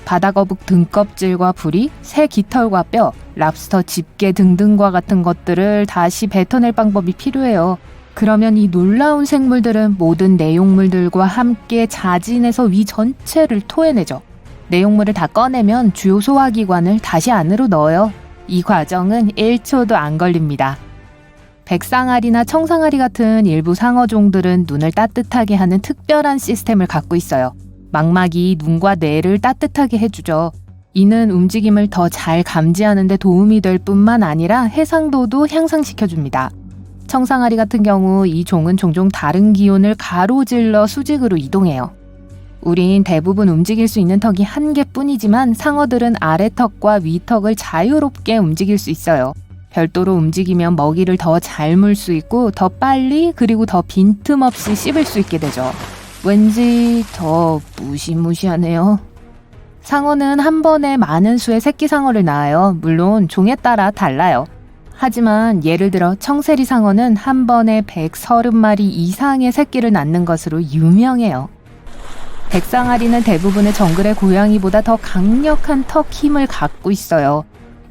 바다거북 등껍질과 부리, 새 깃털과 뼈, 랍스터 집게 등등과 같은 것들을 다시 뱉어낼 방법이 필요해요. 그러면 이 놀라운 생물들은 모든 내용물들과 함께 자진해서 위 전체를 토해내죠. 내용물을 다 꺼내면 주요 소화기관을 다시 안으로 넣어요. 이 과정은 1초도 안 걸립니다. 백상아리나 청상아리 같은 일부 상어종들은 눈을 따뜻하게 하는 특별한 시스템을 갖고 있어요. 망막이 눈과 뇌를 따뜻하게 해주죠. 이는 움직임을 더 잘 감지하는 데 도움이 될 뿐만 아니라 해상도도 향상시켜줍니다. 청상아리 같은 경우 이 종은 종종 다른 기온을 가로질러 수직으로 이동해요. 우린 대부분 움직일 수 있는 턱이 한 개뿐이지만 상어들은 아래턱과 위턱을 자유롭게 움직일 수 있어요. 별도로 움직이면 먹이를 더 잘 물 수 있고 더 빨리 그리고 더 빈틈없이 씹을 수 있게 되죠. 왠지 더 무시무시하네요. 상어는 한 번에 많은 수의 새끼 상어를 낳아요. 물론 종에 따라 달라요. 하지만 예를 들어 청세리 상어는 한 번에 130마리 이상의 새끼를 낳는 것으로 유명해요. 백상아리는 대부분의 정글의 고양이보다 더 강력한 턱 힘을 갖고 있어요.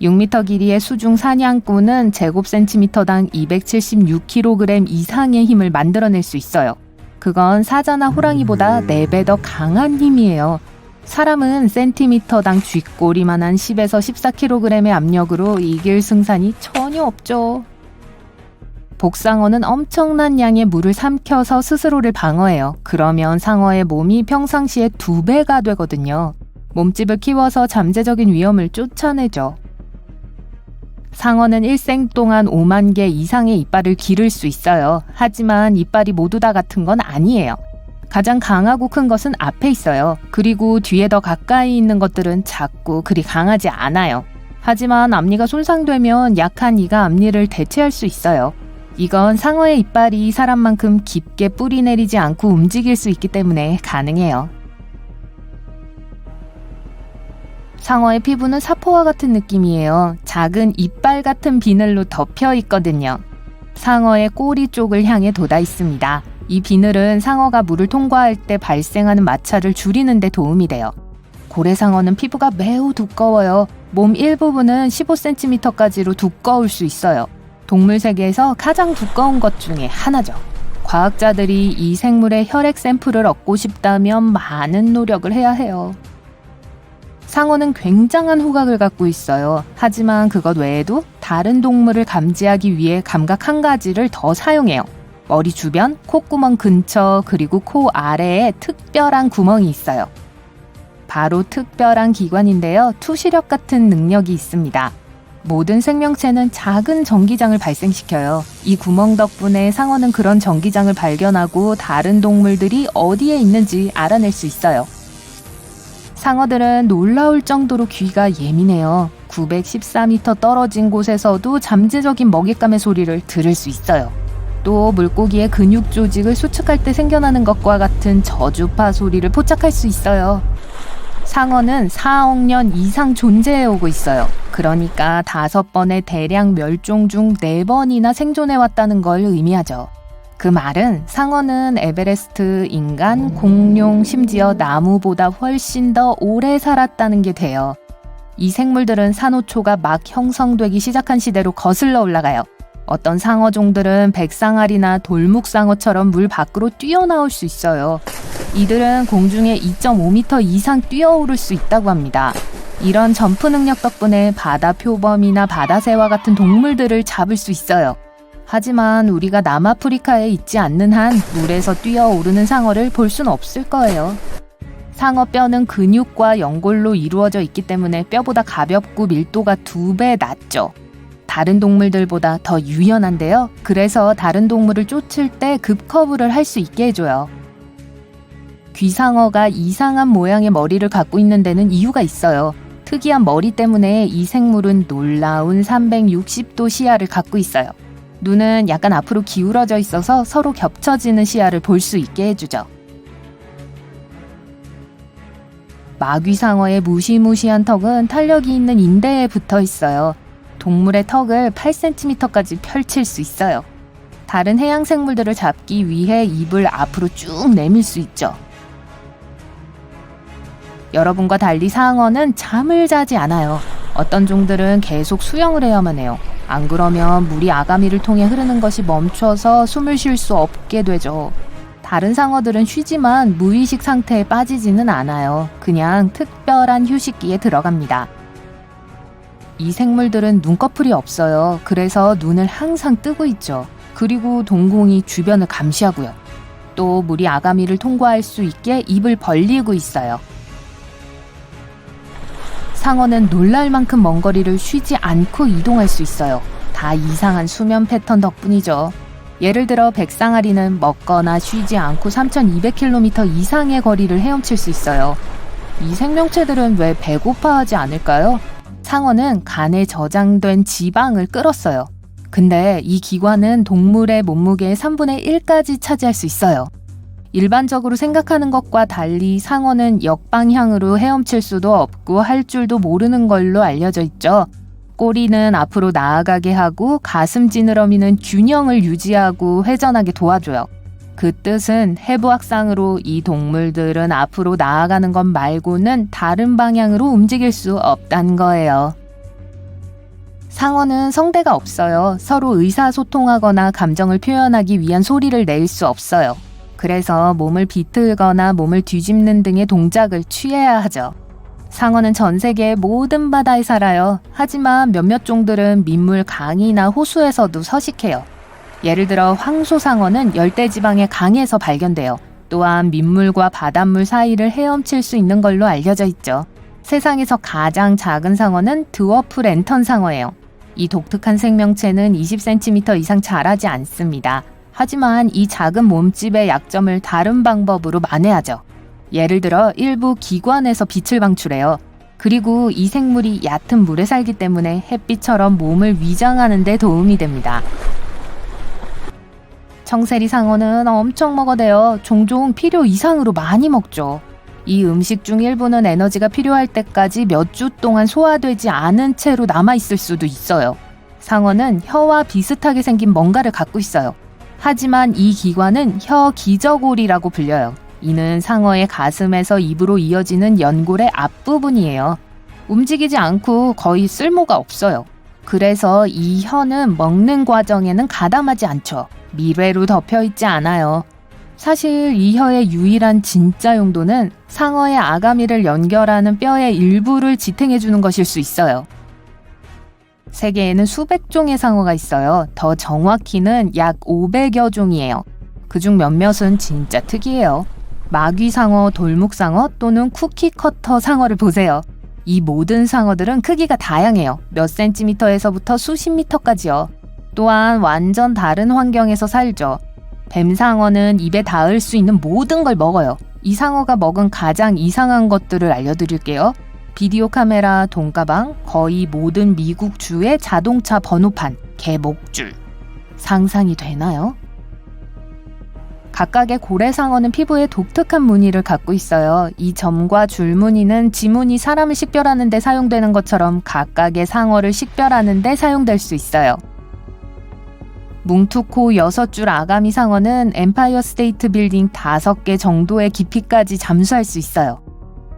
6m 길이의 수중 사냥꾼은 제곱센티미터당 276kg 이상의 힘을 만들어낼 수 있어요. 그건 사자나 호랑이보다 4배 더 강한 힘이에요. 사람은 센티미터당 쥐꼬리만한 10에서 14kg의 압력으로 이길 승산이 전혀 없죠. 복상어는 엄청난 양의 물을 삼켜서 스스로를 방어해요. 그러면 상어의 몸이 평상시에 2배가 되거든요. 몸집을 키워서 잠재적인 위험을 쫓아내죠. 상어는 일생 동안 5만 개 이상의 이빨을 기를 수 있어요. 하지만 이빨이 모두 다 같은 건 아니에요. 가장 강하고 큰 것은 앞에 있어요. 그리고 뒤에 더 가까이 있는 것들은 작고 그리 강하지 않아요. 하지만 앞니가 손상되면 약한 이가 앞니를 대체할 수 있어요. 이건 상어의 이빨이 사람만큼 깊게 뿌리 내리지 않고 움직일 수 있기 때문에 가능해요. 상어의 피부는 사포와 같은 느낌이에요. 작은 이빨 같은 비늘로 덮여 있거든요. 상어의 꼬리 쪽을 향해 돋아 있습니다. 이 비늘은 상어가 물을 통과할 때 발생하는 마찰을 줄이는 데 도움이 돼요. 고래상어는 피부가 매우 두꺼워요. 몸 일부분은 15cm까지로 두꺼울 수 있어요. 동물 세계에서 가장 두꺼운 것 중에 하나죠. 과학자들이 이 생물의 혈액 샘플을 얻고 싶다면 많은 노력을 해야 해요. 상어는 굉장한 후각을 갖고 있어요. 하지만 그것 외에도 다른 동물을 감지하기 위해 감각 한 가지를 더 사용해요. 머리 주변, 콧구멍 근처, 그리고 코 아래에 특별한 구멍이 있어요. 바로 특별한 기관인데요. 투시력 같은 능력이 있습니다. 모든 생명체는 작은 전기장을 발생시켜요. 이 구멍 덕분에 상어는 그런 전기장을 발견하고 다른 동물들이 어디에 있는지 알아낼 수 있어요. 상어들은 놀라울 정도로 귀가 예민해요. 914m 떨어진 곳에서도 잠재적인 먹잇감의 소리를 들을 수 있어요. 또 물고기의 근육 조직을 수축할 때 생겨나는 것과 같은 저주파 소리를 포착할 수 있어요. 상어는 4억 년 이상 존재해오고 있어요. 그러니까 5번의 대량 멸종 중 4번이나 생존해왔다는 걸 의미하죠. 그 말은 상어는 에베레스트, 인간, 공룡, 심지어 나무보다 훨씬 더 오래 살았다는 게 돼요. 이 생물들은 산호초가 막 형성되기 시작한 시대로 거슬러 올라가요. 어떤 상어종들은 백상아리나 돌묵상어처럼 물 밖으로 뛰어나올 수 있어요. 이들은 공중에 2.5m 이상 뛰어오를 수 있다고 합니다. 이런 점프 능력 덕분에 바다 표범이나 바다새와 같은 동물들을 잡을 수 있어요. 하지만 우리가 남아프리카에 있지 않는 한 물에서 뛰어오르는 상어를 볼 수는 없을 거예요. 상어 뼈는 근육과 연골로 이루어져 있기 때문에 뼈보다 가볍고 밀도가 2배 낮죠. 다른 동물들보다 더 유연한데요. 그래서 다른 동물을 쫓을 때 급커브를 할 수 있게 해줘요. 귀상어가 이상한 모양의 머리를 갖고 있는 데는 이유가 있어요. 특이한 머리 때문에 이 생물은 놀라운 360도 시야를 갖고 있어요. 눈은 약간 앞으로 기울어져 있어서 서로 겹쳐지는 시야를 볼 수 있게 해주죠. 마귀상어의 무시무시한 턱은 탄력이 있는 인대에 붙어 있어요. 동물의 턱을 8cm까지 펼칠 수 있어요. 다른 해양 생물들을 잡기 위해 입을 앞으로 쭉 내밀 수 있죠. 여러분과 달리 상어는 잠을 자지 않아요. 어떤 종들은 계속 수영을 해야만 해요. 안 그러면 물이 아가미를 통해 흐르는 것이 멈춰서 숨을 쉴 수 없게 되죠. 다른 상어들은 쉬지만 무의식 상태에 빠지지는 않아요. 그냥 특별한 휴식기에 들어갑니다. 이 생물들은 눈꺼풀이 없어요. 그래서 눈을 항상 뜨고 있죠. 그리고 동공이 주변을 감시하고요. 또 물이 아가미를 통과할 수 있게 입을 벌리고 있어요. 상어는 놀랄 만큼 먼 거리를 쉬지 않고 이동할 수 있어요. 다 이상한 수면 패턴 덕분이죠. 예를 들어 백상아리는 먹거나 쉬지 않고 3,200km 이상의 거리를 헤엄칠 수 있어요. 이 생명체들은 왜 배고파하지 않을까요? 상어는 간에 저장된 지방을 끌었어요. 근데 이 기관은 동물의 몸무게의 3분의 1까지 차지할 수 있어요. 일반적으로 생각하는 것과 달리 상어는 역방향으로 헤엄칠 수도 없고 할 줄도 모르는 걸로 알려져 있죠. 꼬리는 앞으로 나아가게 하고 가슴 지느러미는 균형을 유지하고 회전하게 도와줘요. 그 뜻은 해부학상으로 이 동물들은 앞으로 나아가는 것 말고는 다른 방향으로 움직일 수 없다는 거예요. 상어는 성대가 없어요. 서로 의사소통하거나 감정을 표현하기 위한 소리를 낼 수 없어요. 그래서 몸을 비틀거나 몸을 뒤집는 등의 동작을 취해야 하죠. 상어는 전 세계의 모든 바다에 살아요. 하지만 몇몇 종들은 민물 강이나 호수에서도 서식해요. 예를 들어 황소상어는 열대지방의 강에서 발견돼요. 또한 민물과 바닷물 사이를 헤엄칠 수 있는 걸로 알려져 있죠. 세상에서 가장 작은 상어는 드워프 랜턴 상어예요. 이 독특한 생명체는 20cm 이상 자라지 않습니다. 하지만 이 작은 몸집의 약점을 다른 방법으로 만회하죠. 예를 들어 일부 기관에서 빛을 방출해요. 그리고 이 생물이 얕은 물에 살기 때문에 햇빛처럼 몸을 위장하는 데 도움이 됩니다. 청세리 상어는 엄청 먹어대요. 종종 필요 이상으로 많이 먹죠. 이 음식 중 일부는 에너지가 필요할 때까지 몇 주 동안 소화되지 않은 채로 남아있을 수도 있어요. 상어는 혀와 비슷하게 생긴 뭔가를 갖고 있어요. 하지만 이 기관은 혀 기저골이라고 불려요. 이는 상어의 가슴에서 입으로 이어지는 연골의 앞부분이에요. 움직이지 않고 거의 쓸모가 없어요. 그래서 이 혀는 먹는 과정에는 가담하지 않죠. 밀회로 덮여있지 않아요. 사실 이 혀의 유일한 진짜 용도는 상어의 아가미를 연결하는 뼈의 일부를 지탱해주는 것일 수 있어요. 세계에는 수백 종의 상어가 있어요. 더 정확히는 약 500여 종이에요. 그중 몇몇은 진짜 특이해요. 마귀상어, 돌묵상어 또는 쿠키커터 상어를 보세요. 이 모든 상어들은 크기가 다양해요. 몇 센티미터에서부터 수십 미터까지요. 또한 완전 다른 환경에서 살죠. 뱀상어는 입에 닿을 수 있는 모든 걸 먹어요. 이 상어가 먹은 가장 이상한 것들을 알려드릴게요. 비디오 카메라, 돈가방, 거의 모든 미국 주의 자동차 번호판, 개목줄. 상상이 되나요? 각각의 고래상어는 피부에 독특한 무늬를 갖고 있어요. 이 점과 줄무늬는 지문이 사람을 식별하는 데 사용되는 것처럼 각각의 상어를 식별하는 데 사용될 수 있어요. 뭉툭코 6줄 아가미 상어는 엠파이어 스테이트 빌딩 5개 정도의 깊이까지 잠수할 수 있어요.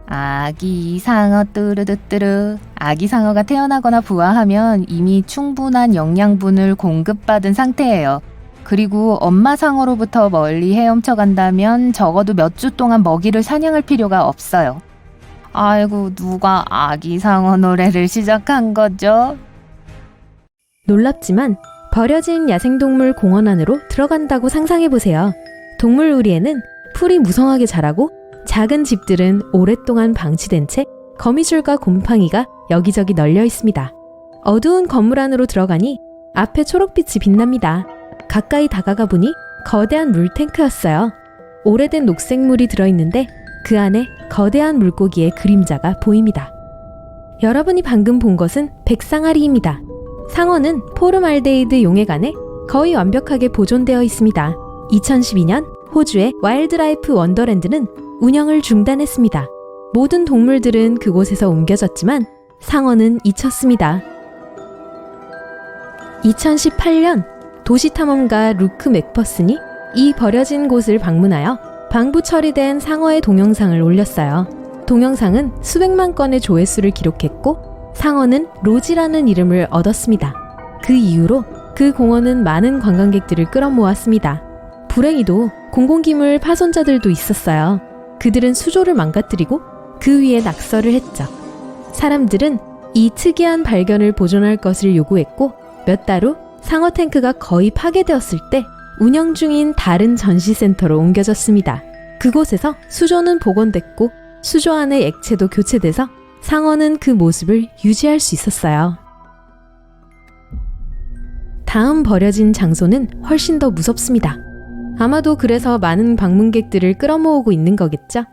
아기 상어 뚜르르뚜르. 아기 상어가 태어나거나 부화하면 이미 충분한 영양분을 공급받은 상태예요. 그리고 엄마 상어로부터 멀리 헤엄쳐 간다면 적어도 몇 주 동안 먹이를 사냥할 필요가 없어요. 아이고, 누가 아기 상어 노래를 시작한 거죠? 놀랍지만 버려진 야생동물 공원 안으로 들어간다고 상상해보세요. 동물 우리에는 풀이 무성하게 자라고 작은 집들은 오랫동안 방치된 채 거미줄과 곰팡이가 여기저기 널려 있습니다. 어두운 건물 안으로 들어가니 앞에 초록빛이 빛납니다. 가까이 다가가 보니 거대한 물탱크였어요. 오래된 녹색물이 들어있는데 그 안에 거대한 물고기의 그림자가 보입니다. 여러분이 방금 본 것은 백상아리입니다. 상어는 포르말데이드 용액 안에 거의 완벽하게 보존되어 있습니다. 2012년 호주의 와일드라이프 원더랜드는 운영을 중단했습니다. 모든 동물들은 그곳에서 옮겨졌지만 상어는 잊혔습니다. 2018년 도시탐험가 루크 맥퍼슨이 이 버려진 곳을 방문하여 방부 처리된 상어의 동영상을 올렸어요. 동영상은 수백만 건의 조회수를 기록했고 상어는 로지라는 이름을 얻었습니다. 그 이후로 그 공원은 많은 관광객들을 끌어모았습니다. 불행히도 공공기물 파손자들도 있었어요. 그들은 수조를 망가뜨리고 그 위에 낙서를 했죠. 사람들은 이 특이한 발견을 보존할 것을 요구했고 몇 달 후 상어 탱크가 거의 파괴되었을 때 운영 중인 다른 전시센터로 옮겨졌습니다. 그곳에서 수조는 복원됐고 수조 안의 액체도 교체돼서 상어는 그 모습을 유지할 수 있었어요. 다음 버려진 장소는 훨씬 더 무섭습니다. 아마도 그래서 많은 방문객들을 끌어모으고 있는 거겠죠?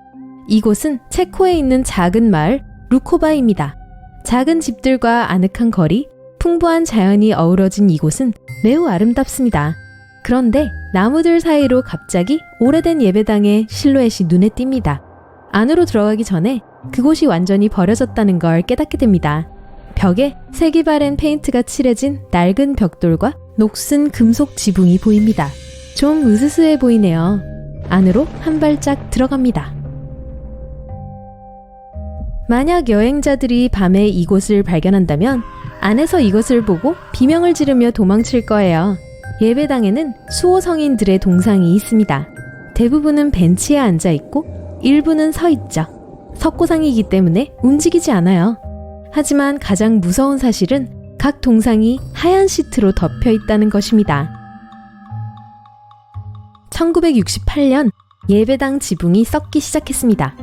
이곳은 체코에 있는 작은 마을 루코바입니다. 작은 집들과 아늑한 거리, 풍부한 자연이 어우러진 이곳은 매우 아름답습니다. 그런데 나무들 사이로 갑자기 오래된 예배당의 실루엣이 눈에 띕니다. 안으로 들어가기 전에 그곳이 완전히 버려졌다는 걸 깨닫게 됩니다. 벽에 색이 바랜 페인트가 칠해진 낡은 벽돌과 녹슨 금속 지붕이 보입니다. 좀 으스스해 보이네요. 안으로 한 발짝 들어갑니다. 만약 여행자들이 밤에 이곳을 발견한다면 안에서 이것을 보고 비명을 지르며 도망칠 거예요. 예배당에는 수호 성인들의 동상이 있습니다. 대부분은 벤치에 앉아 있고 일부는 서 있죠. 석고상이기 때문에 움직이지 않아요. 하지만 가장 무서운 사실은 각 동상이 하얀 시트로 덮여 있다는 것입니다. 1968년 예배당 지붕이 썩기 시작했습니다.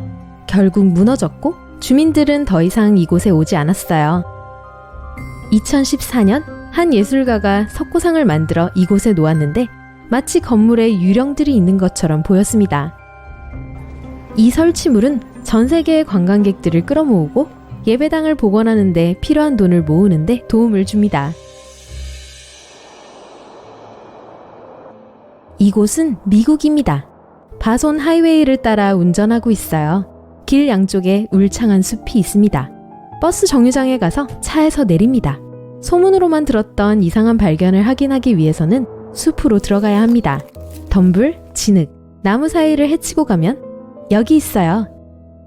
결국 무너졌고 주민들은 더 이상 이곳에 오지 않았어요. 2014년 한 예술가가 석고상을 만들어 이곳에 놓았는데 마치 건물에 유령들이 있는 것처럼 보였습니다. 이 설치물은 전 세계의 관광객들을 끌어모으고 예배당을 복원하는 데 필요한 돈을 모으는 데 도움을 줍니다. 이곳은 미국입니다. 바손 하이웨이를 따라 운전하고 있어요. 길 양쪽에 울창한 숲이 있습니다. 버스 정류장에 가서 차에서 내립니다. 소문으로만 들었던 이상한 발견을 확인하기 위해서는 숲으로 들어가야 합니다. 덤불, 진흙, 나무 사이를 헤치고 가면 여기 있어요.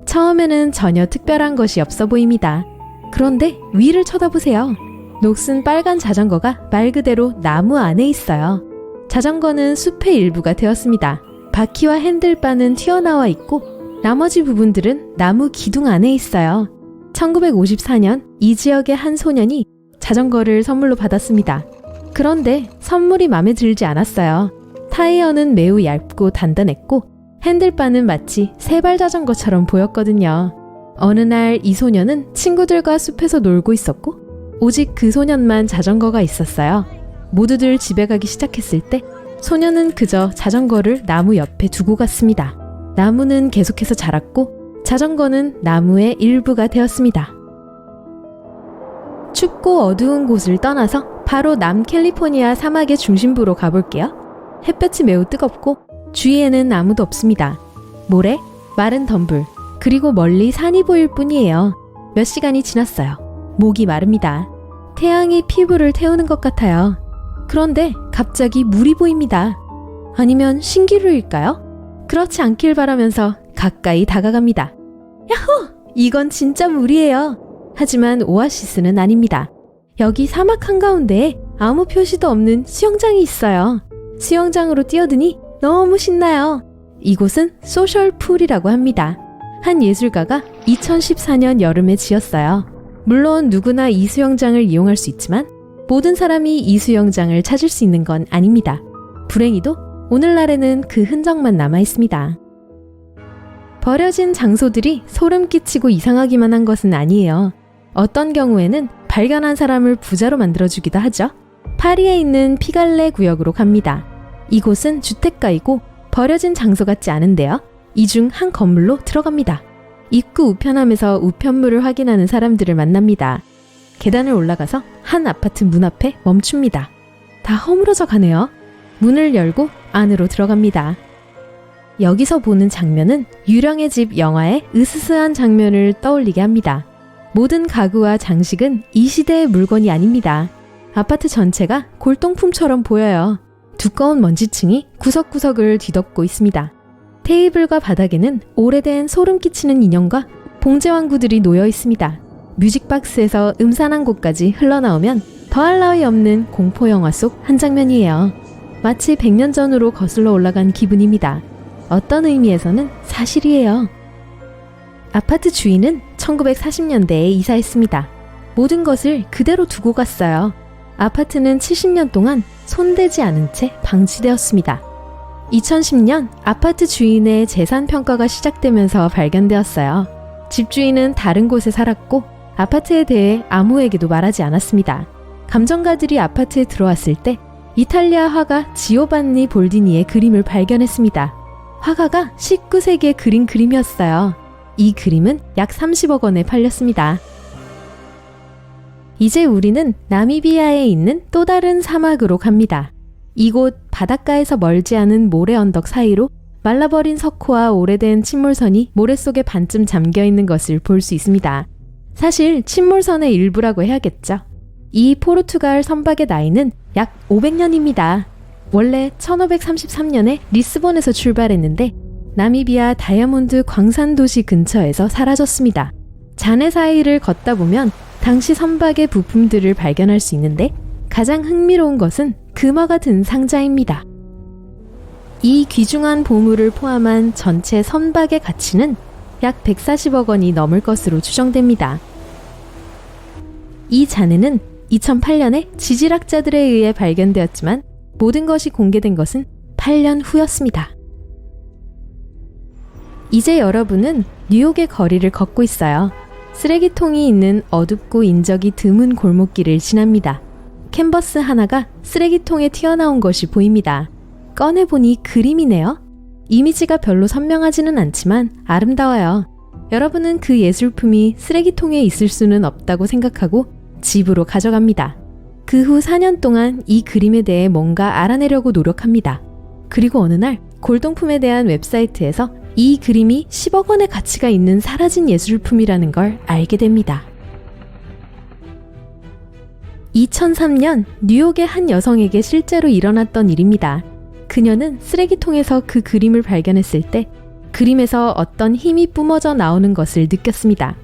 처음에는 전혀 특별한 것이 없어 보입니다. 그런데 위를 쳐다보세요. 녹슨 빨간 자전거가 말 그대로 나무 안에 있어요. 자전거는 숲의 일부가 되었습니다. 바퀴와 핸들바는 튀어나와 있고 나머지 부분들은 나무 기둥 안에 있어요. 1954년 이 지역의 한 소년이 자전거를 선물로 받았습니다. 그런데 선물이 마음에 들지 않았어요. 타이어는 매우 얇고 단단했고 핸들바는 마치 세발 자전거처럼 보였거든요. 어느 날 이 소년은 친구들과 숲에서 놀고 있었고 오직 그 소년만 자전거가 있었어요. 모두들 집에 가기 시작했을 때 소년은 그저 자전거를 나무 옆에 두고 갔습니다. 나무는 계속해서 자랐고 자전거는 나무의 일부가 되었습니다. 춥고 어두운 곳을 떠나서 바로 남캘리포니아 사막의 중심부로 가볼게요. 햇볕이 매우 뜨겁고 주위에는 아무도 없습니다. 모래, 마른 덤불, 그리고 멀리 산이 보일 뿐이에요. 몇 시간이 지났어요. 목이 마릅니다. 태양이 피부를 태우는 것 같아요. 그런데 갑자기 물이 보입니다. 아니면 신기루일까요? 그렇지 않길 바라면서 가까이 다가갑니다. 야호! 이건 진짜 물이에요. 하지만 오아시스는 아닙니다. 여기 사막 한가운데에 아무 표시도 없는 수영장이 있어요. 수영장으로 뛰어드니 너무 신나요. 이곳은 소셜풀이라고 합니다. 한 예술가가 2014년 여름에 지었어요. 물론 누구나 이 수영장을 이용할 수 있지만 모든 사람이 이 수영장을 찾을 수 있는 건 아닙니다. 불행히도 오늘날에는 그 흔적만 남아 있습니다. 버려진 장소들이 소름 끼치고 이상하기만 한 것은 아니에요. 어떤 경우에는 발견한 사람을 부자로 만들어주기도 하죠. 파리에 있는 피갈레 구역으로 갑니다. 이곳은 주택가이고 버려진 장소 같지 않은데요. 이 중 한 건물로 들어갑니다. 입구 우편함에서 우편물을 확인하는 사람들을 만납니다. 계단을 올라가서 한 아파트 문 앞에 멈춥니다. 다 허물어져 가네요. 문을 열고 안으로 들어갑니다. 여기서 보는 장면은 유령의 집 영화의 으스스한 장면을 떠올리게 합니다. 모든 가구와 장식은 이 시대의 물건이 아닙니다. 아파트 전체가 골동품처럼 보여요. 두꺼운 먼지층이 구석구석을 뒤덮고 있습니다. 테이블과 바닥에는 오래된 소름 끼치는 인형과 봉제왕구들이 놓여 있습니다. 뮤직박스에서 음산한 곡까지 흘러나오면 더할 나위 없는 공포영화 속 한 장면이에요. 마치 100년 전으로 거슬러 올라간 기분입니다. 어떤 의미에서는 사실이에요. 아파트 주인은 1940년대에 이사했습니다. 모든 것을 그대로 두고 갔어요. 아파트는 70년 동안 손대지 않은 채 방치되었습니다. 2010년 아파트 주인의 재산 평가가 시작되면서 발견되었어요. 집주인은 다른 곳에 살았고 아파트에 대해 아무에게도 말하지 않았습니다. 감정가들이 아파트에 들어왔을 때 이탈리아 화가 지오반니 볼디니의 그림을 발견했습니다. 화가가 19세기에 그린 그림이었어요. 이 그림은 약 30억 원에 팔렸습니다. 이제 우리는 나미비아에 있는 또 다른 사막으로 갑니다. 이곳 바닷가에서 멀지 않은 모래 언덕 사이로 말라버린 석호와 오래된 침몰선이 모래 속에 반쯤 잠겨있는 것을 볼 수 있습니다. 사실 침몰선의 일부라고 해야겠죠. 이 포르투갈 선박의 나이는 약 500년입니다. 원래 1533년에 리스본에서 출발했는데 나미비아 다이아몬드 광산도시 근처에서 사라졌습니다. 잔해 사이를 걷다 보면 당시 선박의 부품들을 발견할 수 있는데 가장 흥미로운 것은 금화가 든 상자입니다. 이 귀중한 보물을 포함한 전체 선박의 가치는 약 140억 원이 넘을 것으로 추정됩니다. 이 잔해는 2008년에 지질학자들에 의해 발견되었지만 모든 것이 공개된 것은 8년 후였습니다. 이제 여러분은 뉴욕의 거리를 걷고 있어요. 쓰레기통이 있는 어둡고 인적이 드문 골목길을 지납니다. 캔버스 하나가 쓰레기통에 튀어나온 것이 보입니다. 꺼내보니 그림이네요. 이미지가 별로 선명하지는 않지만 아름다워요. 여러분은 그 예술품이 쓰레기통에 있을 수는 없다고 생각하고 집으로 가져갑니다. 그 후 4년 동안 이 그림에 대해 뭔가 알아내려고 노력합니다. 그리고 어느 날 골동품에 대한 웹사이트에서 이 그림이 10억 원의 가치가 있는 사라진 예술품이라는 걸 알게 됩니다. 2003년 뉴욕의 한 여성에게 실제로 일어났던 일입니다. 그녀는 쓰레기통에서 그 그림을 발견했을 때 그림에서 어떤 힘이 뿜어져 나오는 것을 느꼈습니다.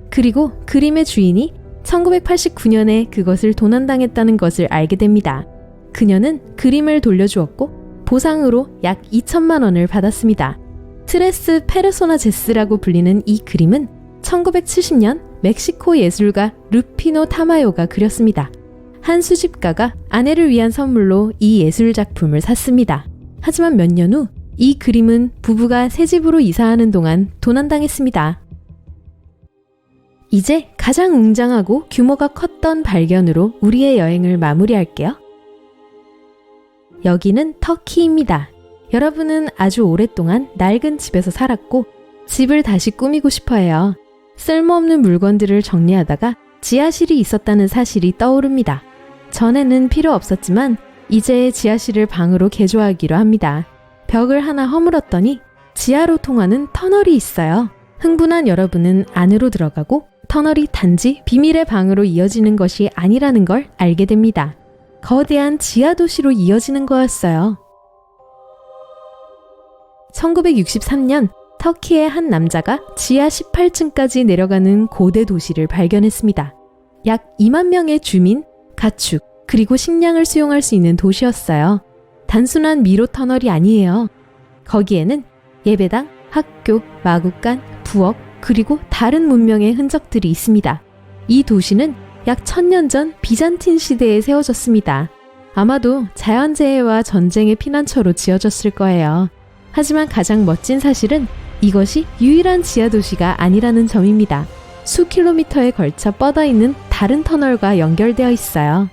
그리고 그림의 주인이 1989년에 그것을 도난당했다는 것을 알게 됩니다. 그녀는 그림을 돌려주었고 보상으로 약 2천만 원을 받았습니다. 트레스 페르소나제스라고 불리는 이 그림은 1970년 멕시코 예술가 루피노 타마요가 그렸습니다. 한 수집가가 아내를 위한 선물로 이 예술 작품을 샀습니다. 하지만 몇 년 후 이 그림은 부부가 새 집으로 이사하는 동안 도난당했습니다. 이제 가장 웅장하고 규모가 컸던 발견으로 우리의 여행을 마무리할게요. 여기는 터키입니다. 여러분은 아주 오랫동안 낡은 집에서 살았고 집을 다시 꾸미고 싶어 해요. 쓸모없는 물건들을 정리하다가 지하실이 있었다는 사실이 떠오릅니다. 전에는 필요 없었지만 이제 지하실을 방으로 개조하기로 합니다. 벽을 하나 허물었더니 지하로 통하는 터널이 있어요. 흥분한 여러분은 안으로 들어가고 터널이 단지 비밀의 방으로 이어지는 것이 아니라는 걸 알게 됩니다. 거대한 지하 도시로 이어지는 거였어요. 1963년 터키의 한 남자가 지하 18층까지 내려가는 고대 도시를 발견했습니다. 약 2만 명의 주민, 가축, 그리고 식량을 수용할 수 있는 도시였어요. 단순한 미로 터널이 아니에요. 거기에는 예배당, 학교, 마구간, 부엌, 그리고 다른 문명의 흔적들이 있습니다. 이 도시는 약 1000년 전 비잔틴 시대에 세워졌습니다. 아마도 자연재해와 전쟁의 피난처로 지어졌을 거예요. 하지만 가장 멋진 사실은 이것이 유일한 지하도시가 아니라는 점입니다. 수 킬로미터에 걸쳐 뻗어있는 다른 터널과 연결되어 있어요.